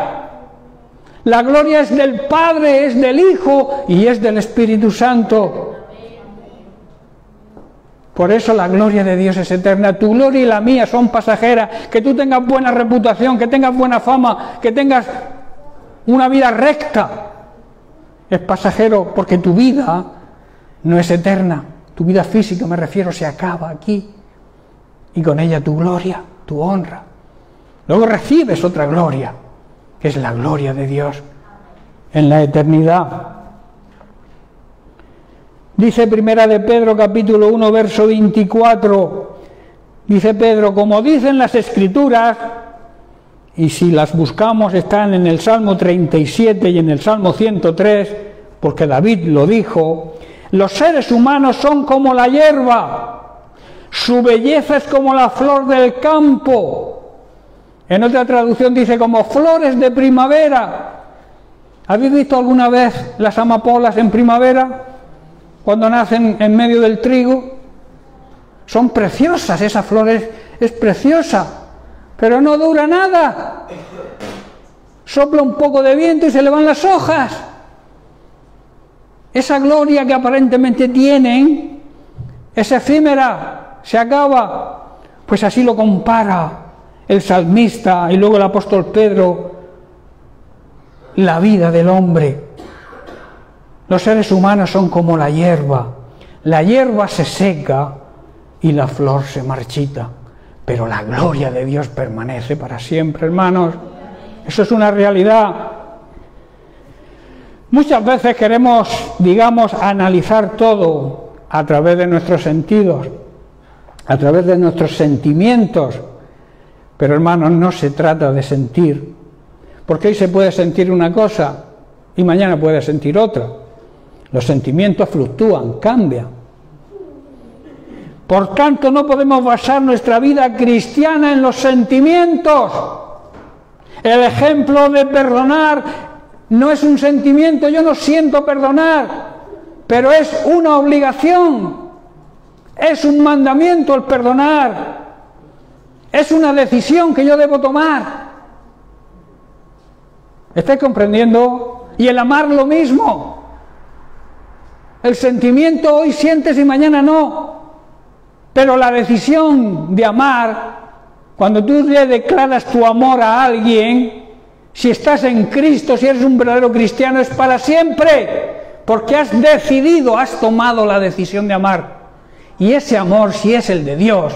La gloria es del Padre, es del Hijo y es del Espíritu Santo. Por eso la gloria de Dios es eterna. Tu gloria y la mía son pasajeras. Que tú tengas buena reputación, que tengas buena fama, que tengas una vida recta, es pasajero, porque tu vida no es eterna. Tu vida física, me refiero, se acaba aquí, y con ella tu gloria, tu honra. Luego recibes otra gloria, que es la gloria de Dios en la eternidad. Dice Primera de Pedro, capítulo 1, verso 24, dice Pedro, como dicen las Escrituras, y si las buscamos están en el Salmo 37 y en el Salmo 103, porque David lo dijo, los seres humanos son como la hierba, su belleza es como la flor del campo. En otra traducción dice como flores de primavera. ¿Habéis visto alguna vez las amapolas en primavera? Cuando nacen en medio del trigo. Son preciosas, esas flores es preciosa, pero no dura nada. Sopla un poco de viento y se le van las hojas. Esa gloria que aparentemente tienen es efímera, se acaba. Pues así lo compara el salmista y luego el apóstol Pedro, la vida del hombre. Los seres humanos son como la hierba se seca y la flor se marchita, pero la gloria de Dios permanece para siempre, hermanos. Eso es una realidad. Muchas veces queremos, digamos, analizar todo a través de nuestros sentidos, a través de nuestros sentimientos. Pero hermanos, no se trata de sentir, porque hoy se puede sentir una cosa y mañana puede sentir otra. Los sentimientos fluctúan, cambian. Por tanto, no podemos basar nuestra vida cristiana en los sentimientos. El ejemplo de perdonar no es un sentimiento, yo no siento perdonar, pero es una obligación, es un mandamiento el perdonar. Es una decisión que yo debo tomar. ¿Estáis comprendiendo? Y el amar lo mismo. El sentimiento hoy sientes y mañana no. Pero la decisión de amar, cuando tú le declaras tu amor a alguien, si estás en Cristo, si eres un verdadero cristiano, es para siempre. Porque has decidido, has tomado la decisión de amar. Y ese amor, si es el de Dios,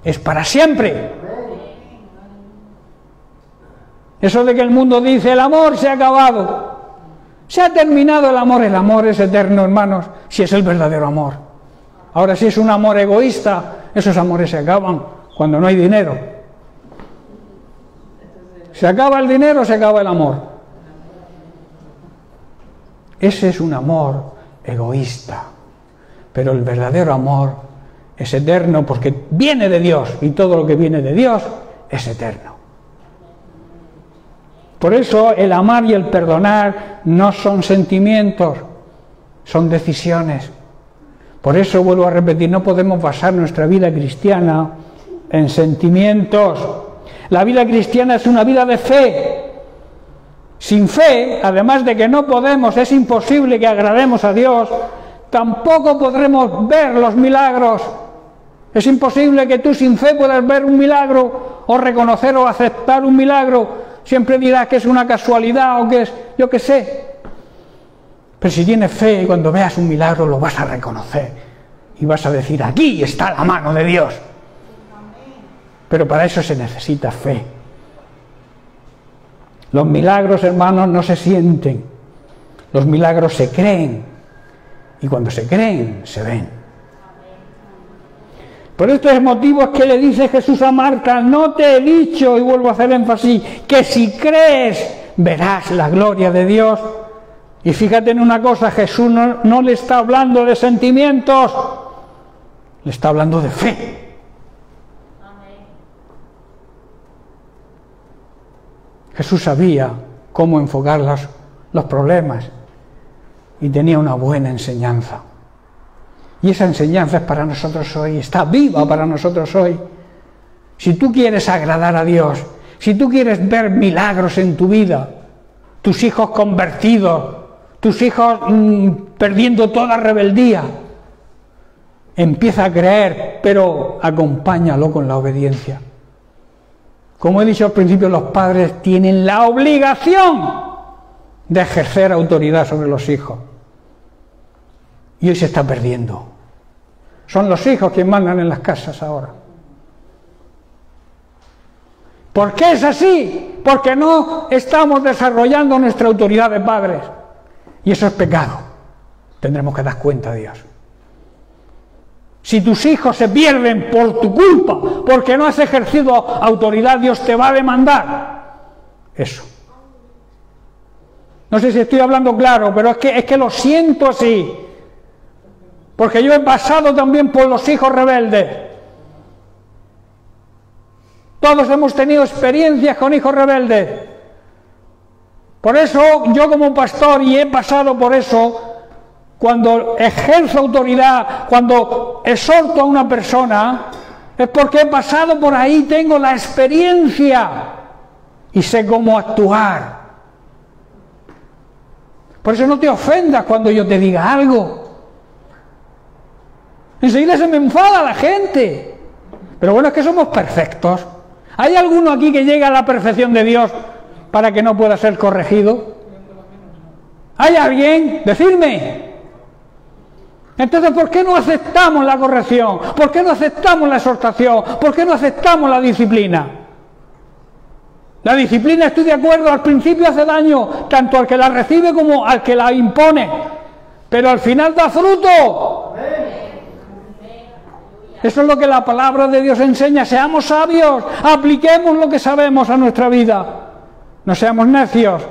es para siempre. Eso de que el mundo dice, el amor se ha acabado. Se ha terminado el amor es eterno, hermanos, si es el verdadero amor. Ahora, si es un amor egoísta, esos amores se acaban cuando no hay dinero. Se acaba el dinero, se acaba el amor. Ese es un amor egoísta. Pero el verdadero amor es eterno porque viene de Dios y todo lo que viene de Dios es eterno. Por eso el amar y el perdonar no son sentimientos, son decisiones. Por eso vuelvo a repetir, no podemos basar nuestra vida cristiana en sentimientos. La vida cristiana es una vida de fe. Sin fe, además de que no podemos, es imposible que agrademos a Dios, tampoco podremos ver los milagros. Es imposible que tú sin fe puedas ver un milagro o reconocer o aceptar un milagro. Siempre dirás que es una casualidad o que es, yo qué sé. Pero si tienes fe y cuando veas un milagro lo vas a reconocer y vas a decir, aquí está la mano de Dios. Pero para eso se necesita fe. Los milagros, hermanos, no se sienten. Los milagros se creen. Y cuando se creen, se ven. Por estos motivos que le dice Jesús a Marta, no te he dicho, y vuelvo a hacer énfasis, que si crees, verás la gloria de Dios. Y fíjate en una cosa, Jesús no le está hablando de sentimientos, le está hablando de fe. Jesús sabía cómo enfocar los problemas y tenía una buena enseñanza. Y esa enseñanza es para nosotros hoy, está viva para nosotros hoy. Si tú quieres agradar a Dios, si tú quieres ver milagros en tu vida, tus hijos convertidos, tus hijos perdiendo toda rebeldía, empieza a creer, pero acompáñalo con la obediencia. Como he dicho al principio, los padres tienen la obligación de ejercer autoridad sobre los hijos. Y hoy se está perdiendo. Son los hijos quienes mandan en las casas ahora. ¿Por qué es así? Porque no estamos desarrollando nuestra autoridad de padres. Y eso es pecado. Tendremos que dar cuenta a Dios. Si tus hijos se pierden por tu culpa, porque no has ejercido autoridad, Dios te va a demandar. Eso. No sé si estoy hablando claro, pero es que lo siento así. Porque yo he pasado también por los hijos rebeldes. Todos hemos tenido experiencias con hijos rebeldes. Por eso yo como pastor, y he pasado por eso, cuando ejerzo autoridad, cuando exhorto a una persona, es porque he pasado por ahí, tengo la experiencia y sé cómo actuar. Por eso no te ofendas cuando yo te diga algo. Enseguida se me enfada la gente. Pero bueno, es que somos perfectos. ¿Hay alguno aquí que llega a la perfección de Dios para que no pueda ser corregido? ¿Hay alguien? Decidme. Entonces, ¿por qué no aceptamos la corrección? ¿Por qué no aceptamos la exhortación? ¿Por qué no aceptamos la disciplina? La disciplina, estoy de acuerdo, al principio hace daño, tanto al que la recibe como al que la impone. Pero al final da fruto. Eso es lo que la palabra de Dios enseña. Seamos sabios, apliquemos lo que sabemos a nuestra vida. No seamos necios.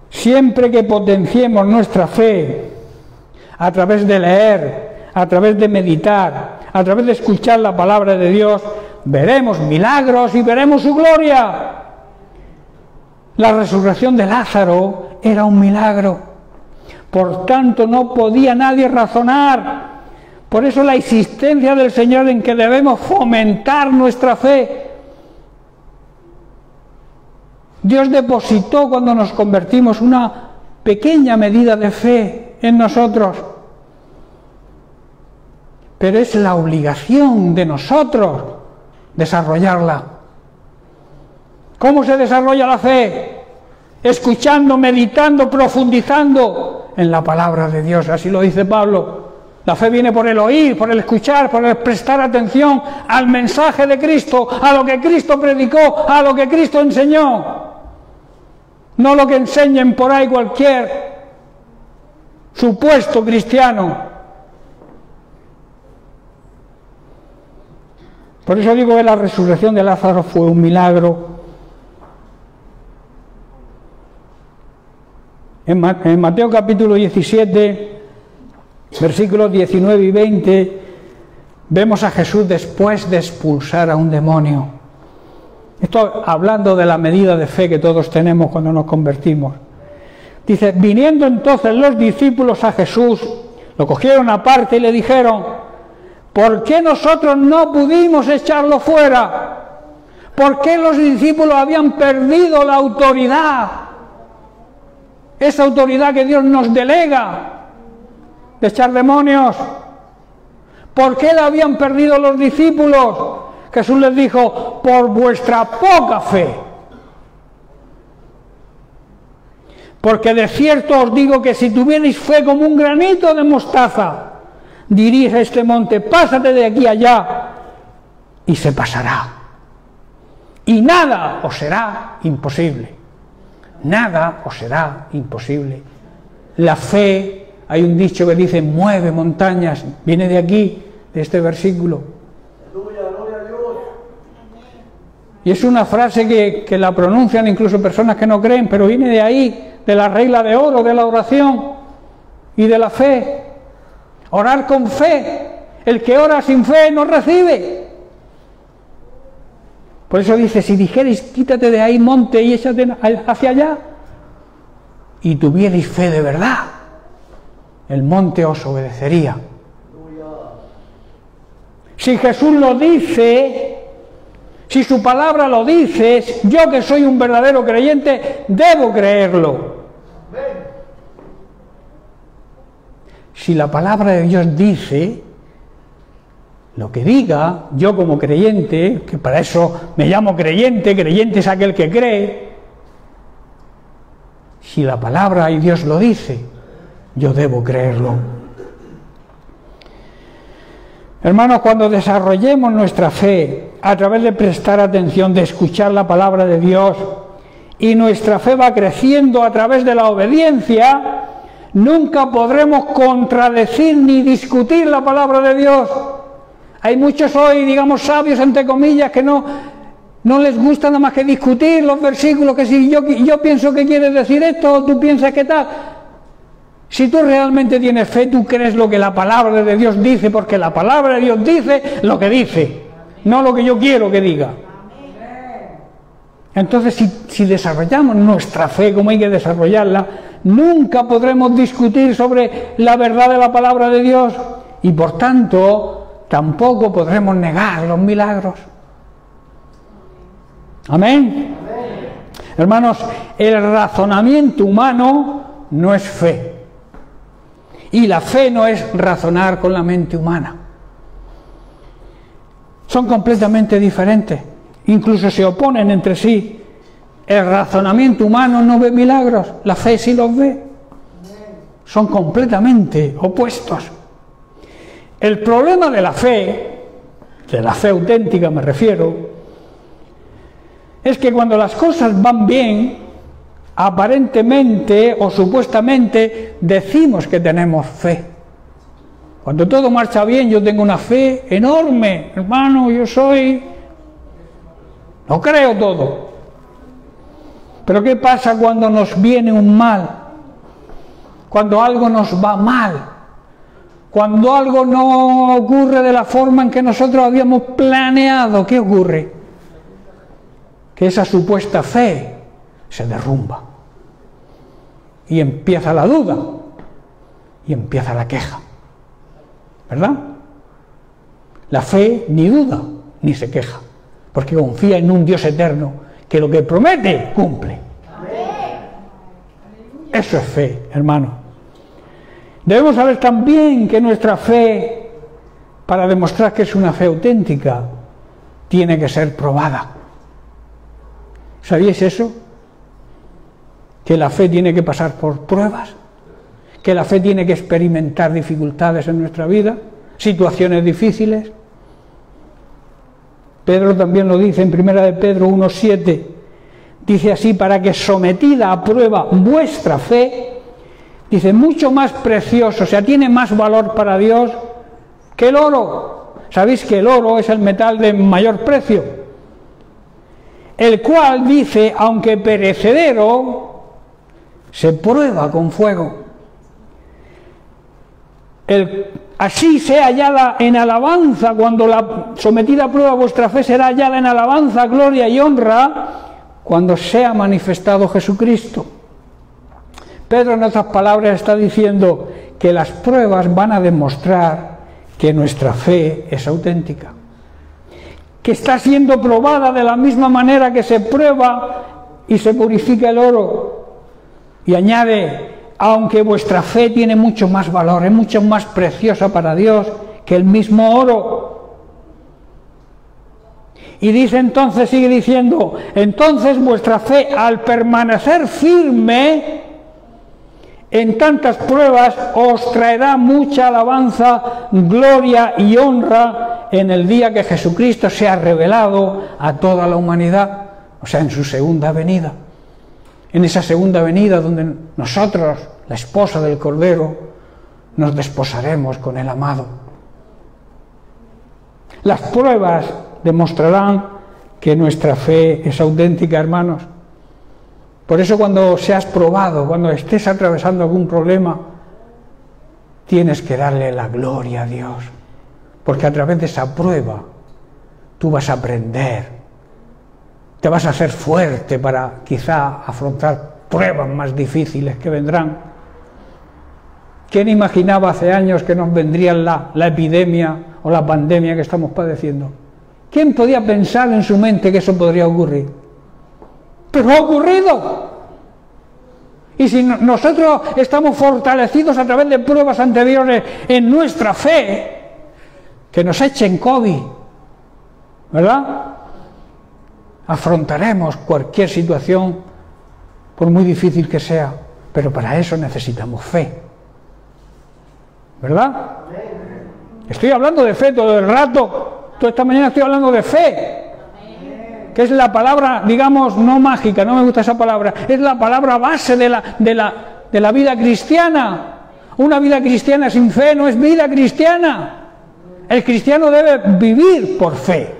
Siempre que potenciemos nuestra fe a través de leer, a través de meditar, a través de escuchar la palabra de Dios, veremos milagros y veremos su gloria. La resurrección de Lázaro era un milagro. Por tanto, no podía nadie razonar. Por eso la insistencia del Señor en que debemos fomentar nuestra fe. Dios depositó cuando nos convertimos una pequeña medida de fe en nosotros. Pero es la obligación de nosotros desarrollarla. ¿Cómo se desarrolla la fe? Escuchando, meditando, profundizando en la palabra de Dios. Así lo dice Pablo. La fe viene por el oír, por el escuchar, por el prestar atención al mensaje de Cristo, a lo que Cristo predicó, a lo que Cristo enseñó. No lo que enseñen por ahí cualquier supuesto cristiano. Por eso digo que la resurrección de Lázaro fue un milagro. En Mateo capítulo 17, versículos 19 y 20, vemos a Jesús después de expulsar a un demonio. Esto hablando de la medida de fe que todos tenemos cuando nos convertimos. Dice, viniendo entonces los discípulos a Jesús, lo cogieron aparte y le dijeron, ¿por qué nosotros no pudimos echarlo fuera? ¿Por qué los discípulos habían perdido la autoridad? Esa autoridad que Dios nos delega de echar demonios. ¿Por qué la habían perdido los discípulos? Jesús les dijo, por vuestra poca fe. Porque de cierto os digo que si tuvierais fe como un granito de mostaza, diréis a este monte, pásate de aquí allá, y se pasará. Y nada os será imposible. Nada os será imposible. La fe, hay un dicho que dice, mueve montañas, viene de aquí, de este versículo. Y es una frase que la pronuncian incluso personas que no creen, pero viene de ahí, de la regla de oro, de la oración y de la fe. Orar con fe. El que ora sin fe no recibe. Por eso dice, si dijerais, quítate de ahí, monte, y échate hacia allá, y tuvierais fe de verdad, el monte os obedecería. Si Jesús lo dice, si su palabra lo dice, yo que soy un verdadero creyente, debo creerlo. Si la palabra de Dios dice lo que diga, yo como creyente, que para eso me llamo creyente, creyente es aquel que cree, si la palabra de Dios lo dice, yo debo creerlo. Hermanos, cuando desarrollemos nuestra fe a través de prestar atención, de escuchar la palabra de Dios, y nuestra fe va creciendo a través de la obediencia, nunca podremos contradecir ni discutir la palabra de Dios. Hay muchos hoy, digamos, sabios, entre comillas, que no les gusta nada más que discutir los versículos, que si yo pienso que quiere decir esto, tú piensas que tal. Si tú realmente tienes fe, tú crees lo que la palabra de Dios dice, porque la palabra de Dios dice lo que dice, no lo que yo quiero que diga. Entonces, si desarrollamos nuestra fe como hay que desarrollarla, nunca podremos discutir sobre la verdad de la palabra de Dios y, por tanto, tampoco podremos negar los milagros. Amén. Hermanos, el razonamiento humano no es fe. Y la fe no es razonar con la mente humana. Son completamente diferentes. Incluso se oponen entre sí. El razonamiento humano no ve milagros, la fe sí los ve. Son completamente opuestos. El problema de la fe auténtica me refiero, es que cuando las cosas van bien, aparentemente o supuestamente decimos que tenemos fe. Cuando todo marcha bien, yo tengo una fe enorme, hermano, lo creo todo. Pero ¿qué pasa cuando nos viene un mal? Cuando algo nos va mal, cuando algo no ocurre de la forma en que nosotros habíamos planeado, ¿qué ocurre? Que esa supuesta fe se derrumba. Y empieza la duda. Y empieza la queja. ¿Verdad? La fe ni duda ni se queja. Porque confía en un Dios eterno que lo que promete, cumple. Eso es fe, hermano. Debemos saber también que nuestra fe, para demostrar que es una fe auténtica, tiene que ser probada. ¿Sabíais eso? Que la fe tiene que pasar por pruebas, que la fe tiene que experimentar dificultades en nuestra vida, situaciones difíciles. Pedro también lo dice en 1 de Pedro 1:7, dice así: para que sometida a prueba vuestra fe, dice, mucho más precioso, o sea, tiene más valor para Dios que el oro. Sabéis que el oro es el metal de mayor precio, el cual, dice, aunque perecedero, se prueba con fuego. Así sea hallada en alabanza, cuando la sometida a prueba vuestra fe será hallada en alabanza, gloria y honra, cuando sea manifestado Jesucristo. Pedro en otras palabras está diciendo que las pruebas van a demostrar que nuestra fe es auténtica, que está siendo probada de la misma manera que se prueba y se purifica el oro. Y añade, aunque vuestra fe tiene mucho más valor, es mucho más preciosa para Dios que el mismo oro. Y dice entonces, sigue diciendo, entonces vuestra fe, al permanecer firme en tantas pruebas, os traerá mucha alabanza, gloria y honra en el día que Jesucristo sea revelado a toda la humanidad, o sea, en su segunda venida. En esa segunda venida donde nosotros, la esposa del Cordero, nos desposaremos con el amado. Las pruebas demostrarán que nuestra fe es auténtica, hermanos. Por eso cuando seas probado, cuando estés atravesando algún problema, tienes que darle la gloria a Dios, porque a través de esa prueba tú vas a aprender, te vas a hacer fuerte para quizá afrontar pruebas más difíciles que vendrán. ¿Quién imaginaba hace años que nos vendría la epidemia o la pandemia que estamos padeciendo? ¿Quién podía pensar en su mente que eso podría ocurrir? Pero ha ocurrido. Y si nosotros estamos fortalecidos a través de pruebas anteriores en nuestra fe, que nos echen COVID, ¿verdad? Afrontaremos cualquier situación, por muy difícil que sea, pero para eso necesitamos fe, ¿verdad? Estoy hablando de fe todo el rato, toda esta mañana estoy hablando de fe, que es la palabra, digamos, no mágica, no me gusta esa palabra, es la palabra base de la vida cristiana. Una vida cristiana sin fe no es vida cristiana. El cristiano debe vivir por fe,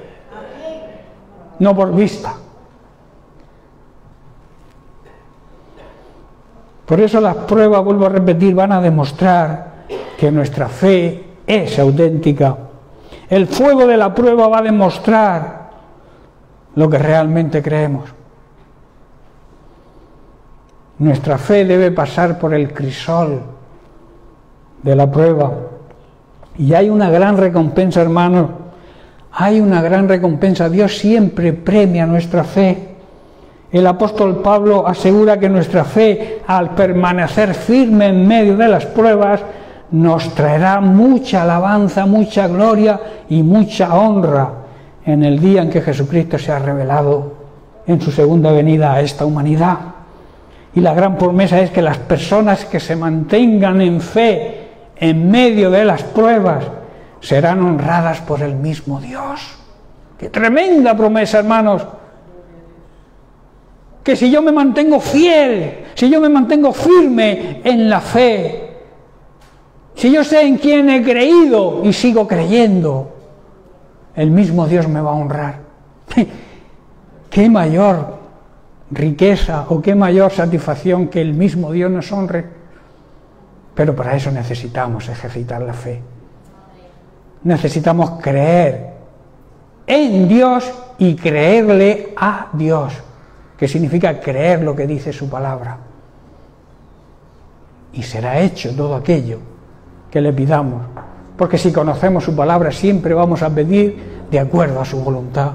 no por vista. Por eso las pruebas, vuelvo a repetir, van a demostrar que nuestra fe es auténtica. El fuego de la prueba va a demostrar lo que realmente creemos. Nuestra fe debe pasar por el crisol de la prueba. Y hay una gran recompensa, hermanos. Hay una gran recompensa. Dios siempre premia nuestra fe. El apóstol Pablo asegura que nuestra fe, al permanecer firme en medio de las pruebas, nos traerá mucha alabanza, mucha gloria y mucha honra en el día en que Jesucristo sea revelado en su segunda venida a esta humanidad. Y la gran promesa es que las personas que se mantengan en fe en medio de las pruebas serán honradas por el mismo Dios. ¡Qué tremenda promesa, hermanos! Que si yo me mantengo fiel, si yo me mantengo firme en la fe, si yo sé en quién he creído y sigo creyendo, el mismo Dios me va a honrar. ¿Qué mayor riqueza o qué mayor satisfacción que el mismo Dios nos honre? Pero para eso necesitamos ejercitar la fe. Necesitamos creer en Dios y creerle a Dios, que significa creer lo que dice su palabra. Y será hecho todo aquello que le pidamos, porque si conocemos su palabra siempre vamos a pedir de acuerdo a su voluntad,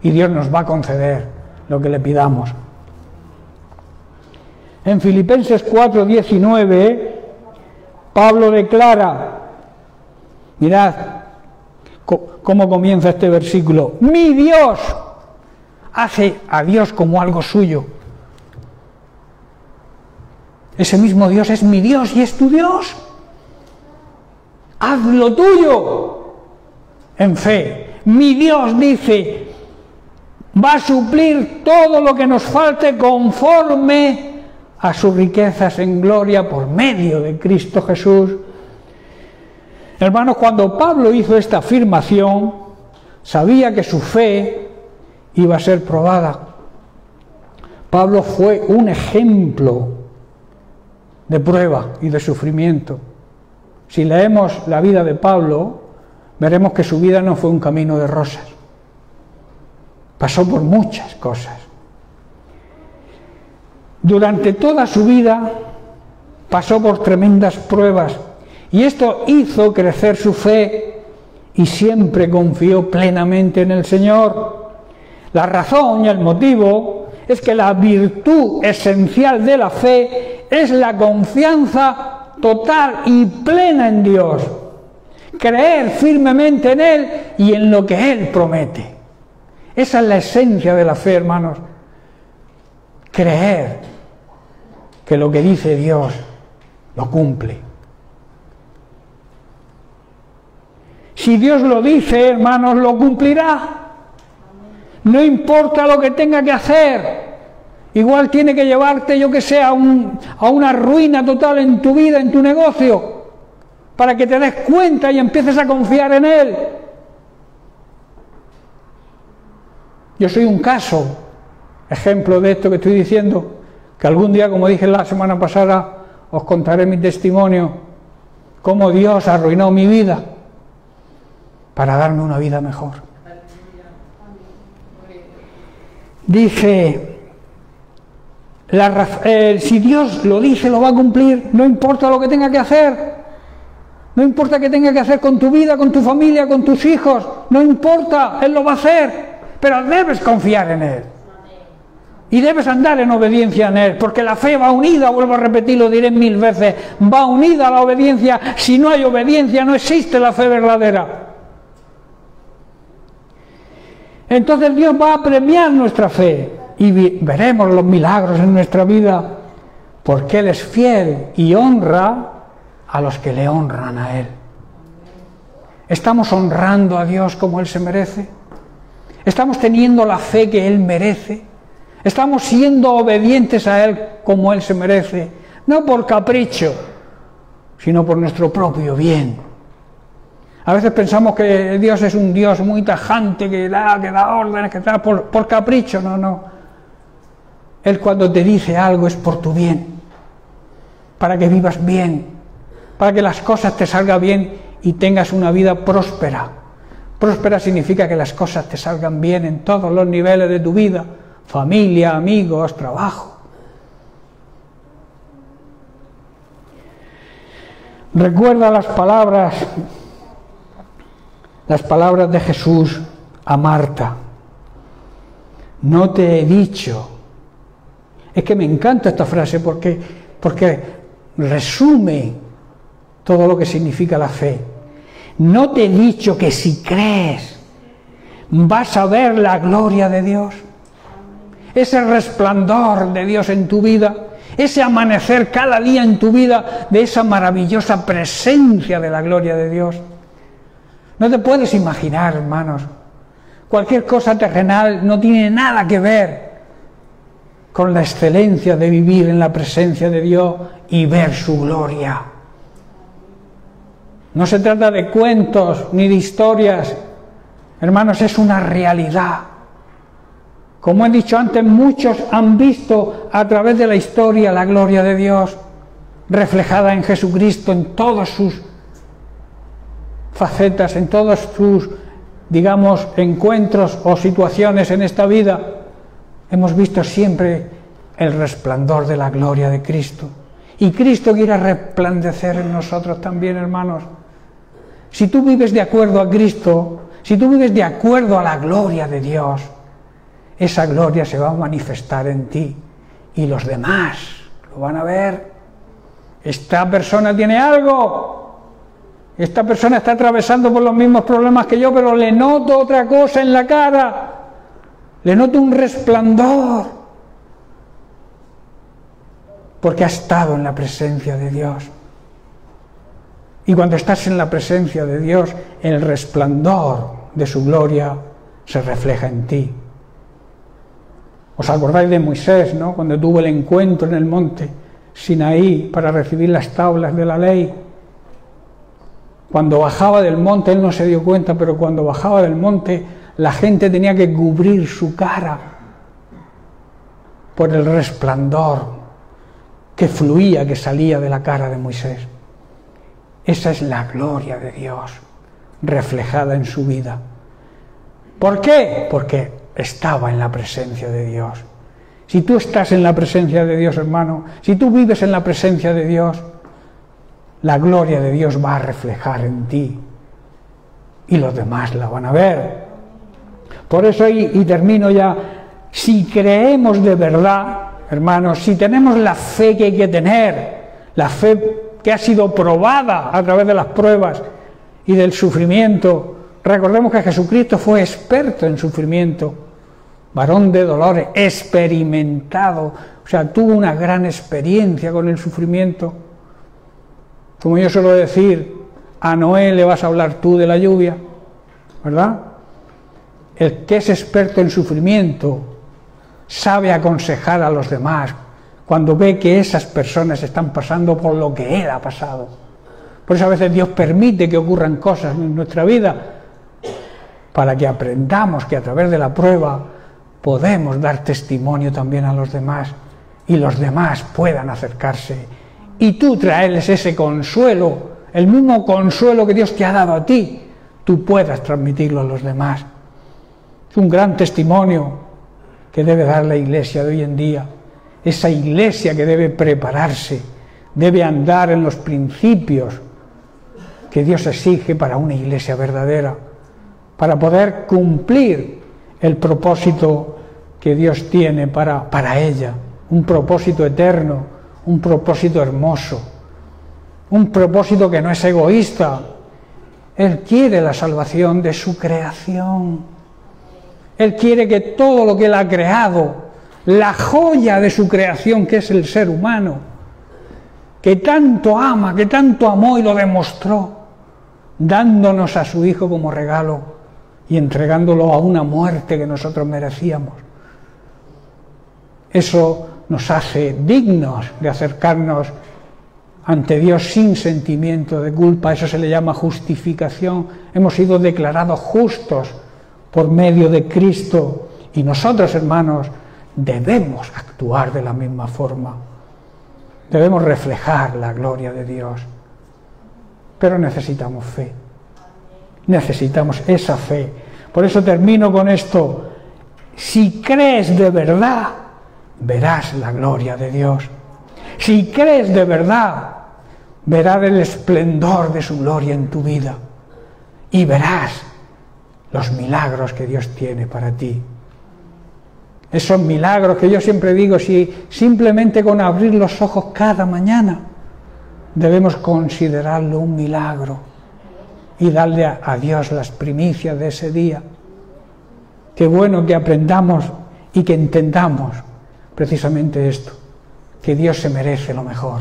y Dios nos va a conceder lo que le pidamos. En Filipenses 4:19, Pablo declara, mirad cómo comienza este versículo: mi Dios, hace a Dios como algo suyo. Ese mismo Dios es mi Dios y es tu Dios. Haz lo tuyo en fe. Mi Dios, dice, va a suplir todo lo que nos falte conforme a sus riquezas en gloria por medio de Cristo Jesús. Hermanos, cuando Pablo hizo esta afirmación, sabía que su fe iba a ser probada. Pablo fue un ejemplo de prueba y de sufrimiento. Si leemos la vida de Pablo, veremos que su vida no fue un camino de rosas. Pasó por muchas cosas. Durante toda su vida pasó por tremendas pruebas, y esto hizo crecer su fe, y siempre confió plenamente en el Señor. La razón y el motivo es que la virtud esencial de la fe es la confianza total y plena en Dios, creer firmemente en Él y en lo que Él promete. Esa es la esencia de la fe, hermanos. Creer que lo que dice Dios lo cumple. Si Dios lo dice, hermanos, lo cumplirá. No importa lo que tenga que hacer. Igual tiene que llevarte, yo que sé, a una ruina total en tu vida, en tu negocio, para que te des cuenta y empieces a confiar en Él. Yo soy un ejemplo de esto que estoy diciendo, que algún día, como dije la semana pasada, os contaré mi testimonio, cómo Dios arruinó mi vida para darme una vida mejor. Dice, si Dios lo dice, lo va a cumplir, no importa lo que tenga que hacer, no importa qué tenga que hacer con tu vida, con tu familia, con tus hijos, no importa, Él lo va a hacer, pero debes confiar en Él y debes andar en obediencia en Él, porque la fe va unida, vuelvo a repetir, lo diré 1000 veces, va unida a la obediencia. Si no hay obediencia, no existe la fe verdadera. Entonces Dios va a premiar nuestra fe y veremos los milagros en nuestra vida, porque Él es fiel y honra a los que le honran a Él. ¿Estamos honrando a Dios como Él se merece? ¿Estamos teniendo la fe que Él merece? ¿Estamos siendo obedientes a Él como Él se merece? No por capricho, sino por nuestro propio bien. A veces pensamos que Dios es un Dios muy tajante, que da órdenes, que da por capricho. No. Él, cuando te dice algo, es por tu bien, para que vivas bien, para que las cosas te salgan bien y tengas una vida próspera. Próspera significa que las cosas te salgan bien en todos los niveles de tu vida: familia, amigos, trabajo. Recuerda las palabras de Jesús a Marta. No te he dicho. Es que me encanta esta frase porque resume todo lo que significa la fe. No te he dicho que si crees vas a ver la gloria de Dios, ese resplandor de Dios en tu vida, ese amanecer cada día en tu vida de esa maravillosa presencia de la gloria de Dios. No te puedes imaginar, hermanos, cualquier cosa terrenal no tiene nada que ver con la excelencia de vivir en la presencia de Dios y ver su gloria. No se trata de cuentos ni de historias, hermanos, es una realidad. Como he dicho antes, muchos han visto a través de la historia la gloria de Dios reflejada en Jesucristo en todas sus facetas, en todos sus, digamos, encuentros o situaciones en esta vida. Hemos visto siempre el resplandor de la gloria de Cristo. Y Cristo quiere resplandecer en nosotros también, hermanos. Si tú vives de acuerdo a Cristo, si tú vives de acuerdo a la gloria de Dios, esa gloria se va a manifestar en ti y los demás lo van a ver. Esta persona tiene algo, esta persona está atravesando por los mismos problemas que yo, pero le noto otra cosa en la cara, le noto un resplandor, porque ha estado en la presencia de Dios. Y cuando estás en la presencia de Dios, el resplandor de su gloria se refleja en ti. ¿Os acordáis de Moisés, no? Cuando tuvo el encuentro en el monte Sinaí para recibir las tablas de la ley. Cuando bajaba del monte, él no se dio cuenta, pero cuando bajaba del monte, la gente tenía que cubrir su cara por el resplandor que fluía, que salía de la cara de Moisés. Esa es la gloria de Dios reflejada en su vida. ¿Por qué? Porque estaba en la presencia de Dios. Si tú estás en la presencia de Dios, hermano, si tú vives en la presencia de Dios, la gloria de Dios va a reflejar en ti y los demás la van a ver. Por eso, y termino ya, si creemos de verdad, hermanos, si tenemos la fe que hay que tener, la fe que ha sido probada a través de las pruebas y del sufrimiento, recordemos que Jesucristo fue experto en sufrimiento, varón de dolores, experimentado, o sea, tuvo una gran experiencia con el sufrimiento. Como yo suelo decir, a Noé le vas a hablar tú de la lluvia, ¿verdad? El que es experto en sufrimiento sabe aconsejar a los demás cuando ve que esas personas están pasando por lo que él ha pasado. Por eso a veces Dios permite que ocurran cosas en nuestra vida para que aprendamos que a través de la prueba podemos dar testimonio también a los demás y los demás puedan acercarse y tú traerles ese consuelo, el mismo consuelo que Dios te ha dado a ti, tú puedas transmitirlo a los demás. Es un gran testimonio que debe dar la iglesia de hoy en día, esa iglesia que debe prepararse, debe andar en los principios que Dios exige para una iglesia verdadera, para poder cumplir el propósito que Dios tiene para ella, un propósito eterno, un propósito hermoso, un propósito que no es egoísta. Él quiere la salvación de su creación. Él quiere que todo lo que Él ha creado, la joya de su creación que es el ser humano, que tanto ama, que tanto amó y lo demostró, dándonos a su Hijo como regalo y entregándolo a una muerte que nosotros merecíamos. Eso nos hace dignos de acercarnos ante Dios sin sentimiento de culpa. Eso se le llama justificación. Hemos sido declarados justos por medio de Cristo y nosotros, hermanos, debemos actuar de la misma forma. Debemos reflejar la gloria de Dios. Pero necesitamos fe. Necesitamos esa fe. Por eso termino con esto. Si crees de verdad, verás la gloria de Dios. Si crees de verdad, verás el esplendor de su gloria en tu vida. Y verás los milagros que Dios tiene para ti. Esos milagros que yo siempre digo, si simplemente con abrir los ojos cada mañana, debemos considerarlo un milagro y darle a Dios las primicias de ese día. Qué bueno que aprendamos y que entendamos precisamente esto, que Dios se merece lo mejor,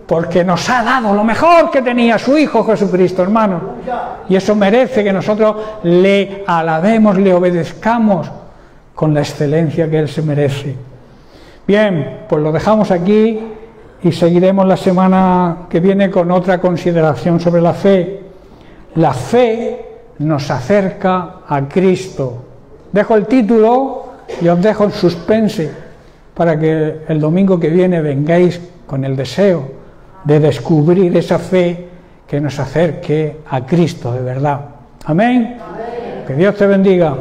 porque nos ha dado lo mejor que tenía su Hijo Jesucristo, hermano, y eso merece que nosotros le alabemos, le obedezcamos con la excelencia que Él se merece. Bien, pues lo dejamos aquí y seguiremos la semana que viene con otra consideración sobre la fe. La fe nos acerca a Cristo. Dejo el título y os dejo en suspense para que el domingo que viene vengáis con el deseo de descubrir esa fe que nos acerque a Cristo de verdad. Amén. Que Dios te bendiga.